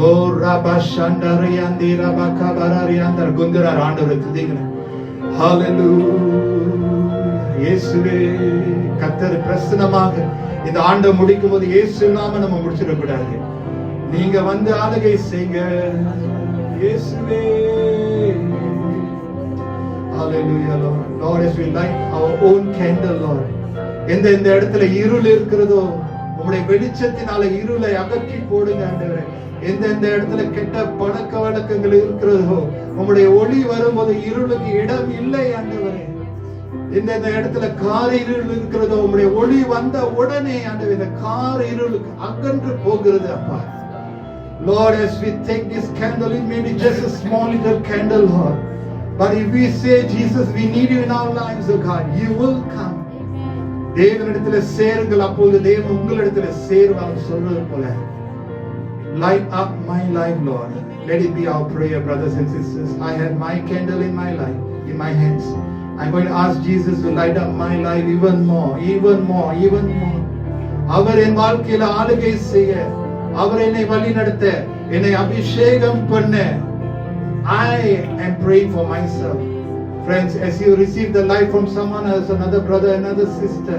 Oh Rabba Shandariyandi Rabba Kabarariyandar Gundara ஆண்டவரை துதிக்கிறேன். Hallelujah. இயேசுவே, கர்த்தர் பிரசன்னமாக இந்த ஆண்டை முடிக்கும் போது இயேசு நாம நம்ம முடிச்சிடக்கூடாது. நீங்க வந்து ஆளுகை செய்யுங்க இயேசுவே. Hallelujah, Lord. Lord, as we light our own candle, Lord, இந்த இடத்துல இருள் இருக்கிறதோ உம்முடைய வெளிச்சத்தினால இருளை அகற்றி போடுங்க ஆண்டவரே. எந்த இடத்துல கெட்ட பழக்க வழக்கங்கள் இருக்கிறதோ உம்முடைய ஒளி வரும்போது இருளுக்கு இடம் இல்லை ஆண்டவரே. இந்த இடத்துல கார் இருள் இருக்கிறதோ உம்முடைய ஒளி வந்த உடனே ஆண்டவரே இந்த கார் இருளுக்கு அகன்று போகிறது அப்பா. Lord, as we take this candle, it may be just a small little candle, Lord. But if we say, Jesus, we need you in our lives, oh God, you will come. தேவனிடத்தில் சேருங்கள், அப்பொழுது தேவன் உங்களிடத்தில் சேருவார் சொல்றது போல. Light up my life, Lord. Let it be our prayer, brothers and sisters. I have my candle in my life, in my hands. I'm going to ask Jesus to light up my life even more, even more, even more. அவர் என் வாழ்க்கையில ஆளுகை செய்ய, அவர் என்னை வழி நடத்த, என்னை அபிஷேகம் பண்ண. I am praying for myself. Friends, as you receive the light from someone else, another brother, another sister,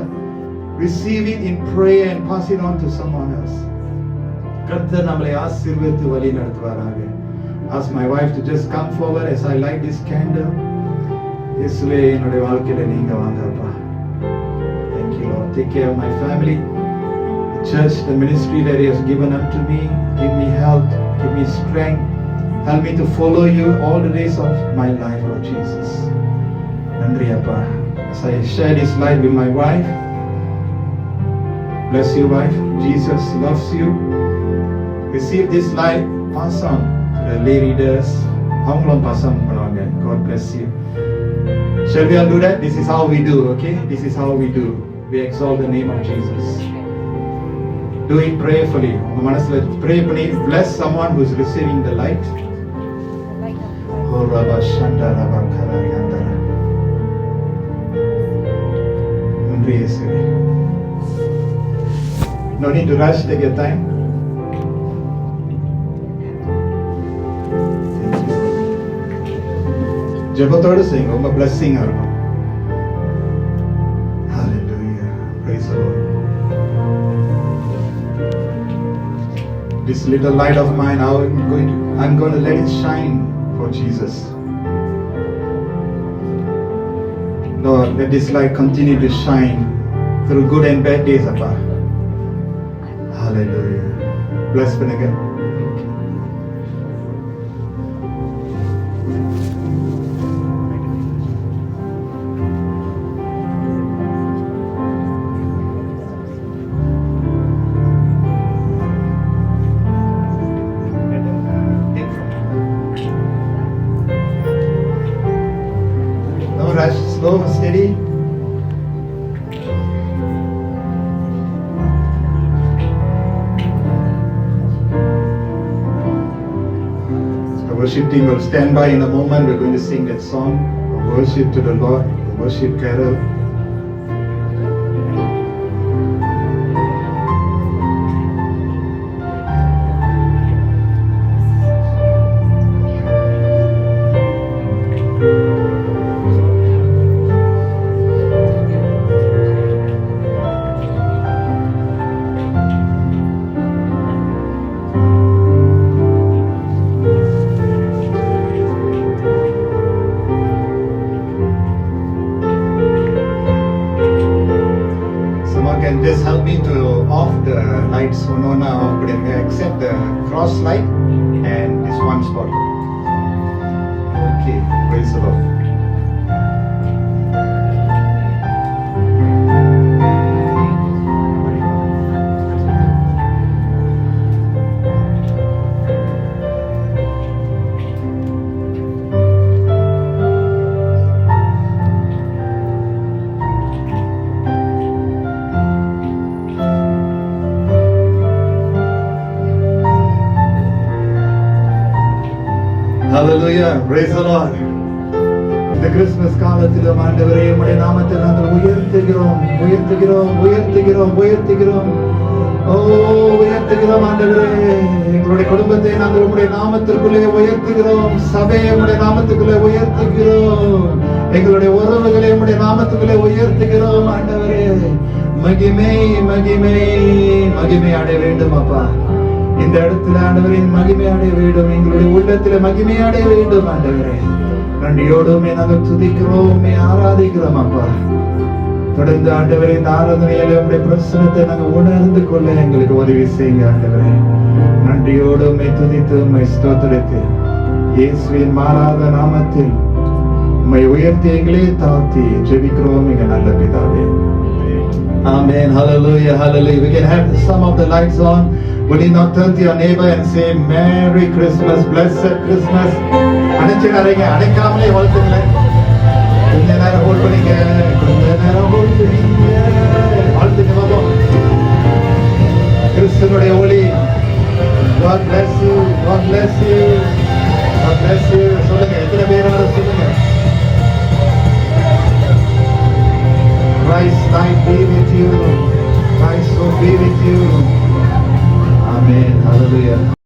receive it in prayer and pass it on to someone else. கர்த்தர் நம்மளை ஆசீர்வதித்து வழி நடத்துவாராக. Ask my wife to just come forward as I light this candle. இயேசுவே, என்னுடைய வாழ்க்கையில நீங்க வாங்கப்பா. Thank you, Lord. Take care of my family, the church, the ministry that He has given up to me. Give me health, give me strength. Help me to follow you all the days of my life, Lord Jesus. Nandri Appa. As I share this light with my wife, bless you, wife. Jesus loves you. Receive this light, pass on to the lay readers. Avங்களும் pass on பண்ணுவாங்க. God bless you. Shall we all do that? This is how we do, okay? This is how we do. We exalt the name of Jesus. Do it prayerfully. உங்க மனசுல pray பண்ணி bless someone who is receiving the light. Oh Rabba Shandara Bakarayandara. Nandri Yesuve. No need to rush, take your time. ஜெபத்தோடு செய்யுங்க, ரொம்ப பிளஸ்ஸிங்கா இருக்கும். Hallelujah. Praise the Lord. This little light of mine, I'm going to let it shine for Jesus. Lord, let this light continue to shine through good and bad days, Appa. Hallelujah. Bless பண்ணுங்க. Slow and steady. The worship team will stand by in a moment. We're going to sing that song, worship to the Lord, the worship carol. Can just help me to off the lights, except the cross light and this one spot. Okay, praise the Lord. Hallelujah. Praise the Lord. இந்த Christmas காலத்திலும் ஆண்டவரே உம்முடைய நாமத்தை நாங்கள் உயர்த்துகிறோம் ஓ உயர்த்துகிறோம் ஆண்டவரே. எங்களுடைய குடும்பத்தை நாங்கள் உம்முடைய நாமத்திற்குள்ளே உயர்த்துகிறோம். சபையை உம்முடைய நாமத்துக்குள்ளே உயர்த்துகிறோம். எங்களுடைய உறவுகளை உம்முடைய நாமத்துக்குள்ளே உயர்த்துகிறோம் ஆண்டவரே. மகிமை மகிமை மகிமை அடைய வேண்டும் அப்பா. இந்த இடத்துல ஆண்டவரின் மகிமை அடைய வேண்டும். எங்களுடைய உள்ளத்துல மகிமை அடைய வேண்டும் ஆண்டவரே. நன்றியோடுமே நாங்கள் துதிக்கிறோம், ஆராதிக்கிறோம் அப்பா. தொடர்ந்து ஆண்டவரே இந்த ஆராதனையில உங்களுடைய பிரசனத்தை நாங்கள் உணர்ந்து கொள்ள எங்களுக்கு உதவி செய்யுங்க ஆண்டவரே. நன்றியோடுமே துதித்து உம்மை ஸ்தோத்திரித்து இயேசுவின் மாறாத நாமத்தில் உம்மை உயர்த்தி எங்களே தாழ்த்தி ஜெபிக்கிறோம் எங்க நல்ல பிதாவே. Amen. Hallelujah. Hallelujah. We can have some of the lights on. Will you not turn to your neighbor and say Merry Christmas, Blessed Christmas? அணைச்சிடாதீங்க, அணைக்காமலே வாழ்த்துங்களேன். கொஞ்ச நேரம் ஹோல்ட் பண்ணிங்க, வாழ்த்துங்க பாப்போம். கிறிஸ்துவனுடைய ஒளி. God bless you. God bless you. God bless you. சொல்லுங்க, எத்தனை பேரோட சொல்லுங்க. Christ light be with you. Christ will be with you. Amen. Hallelujah.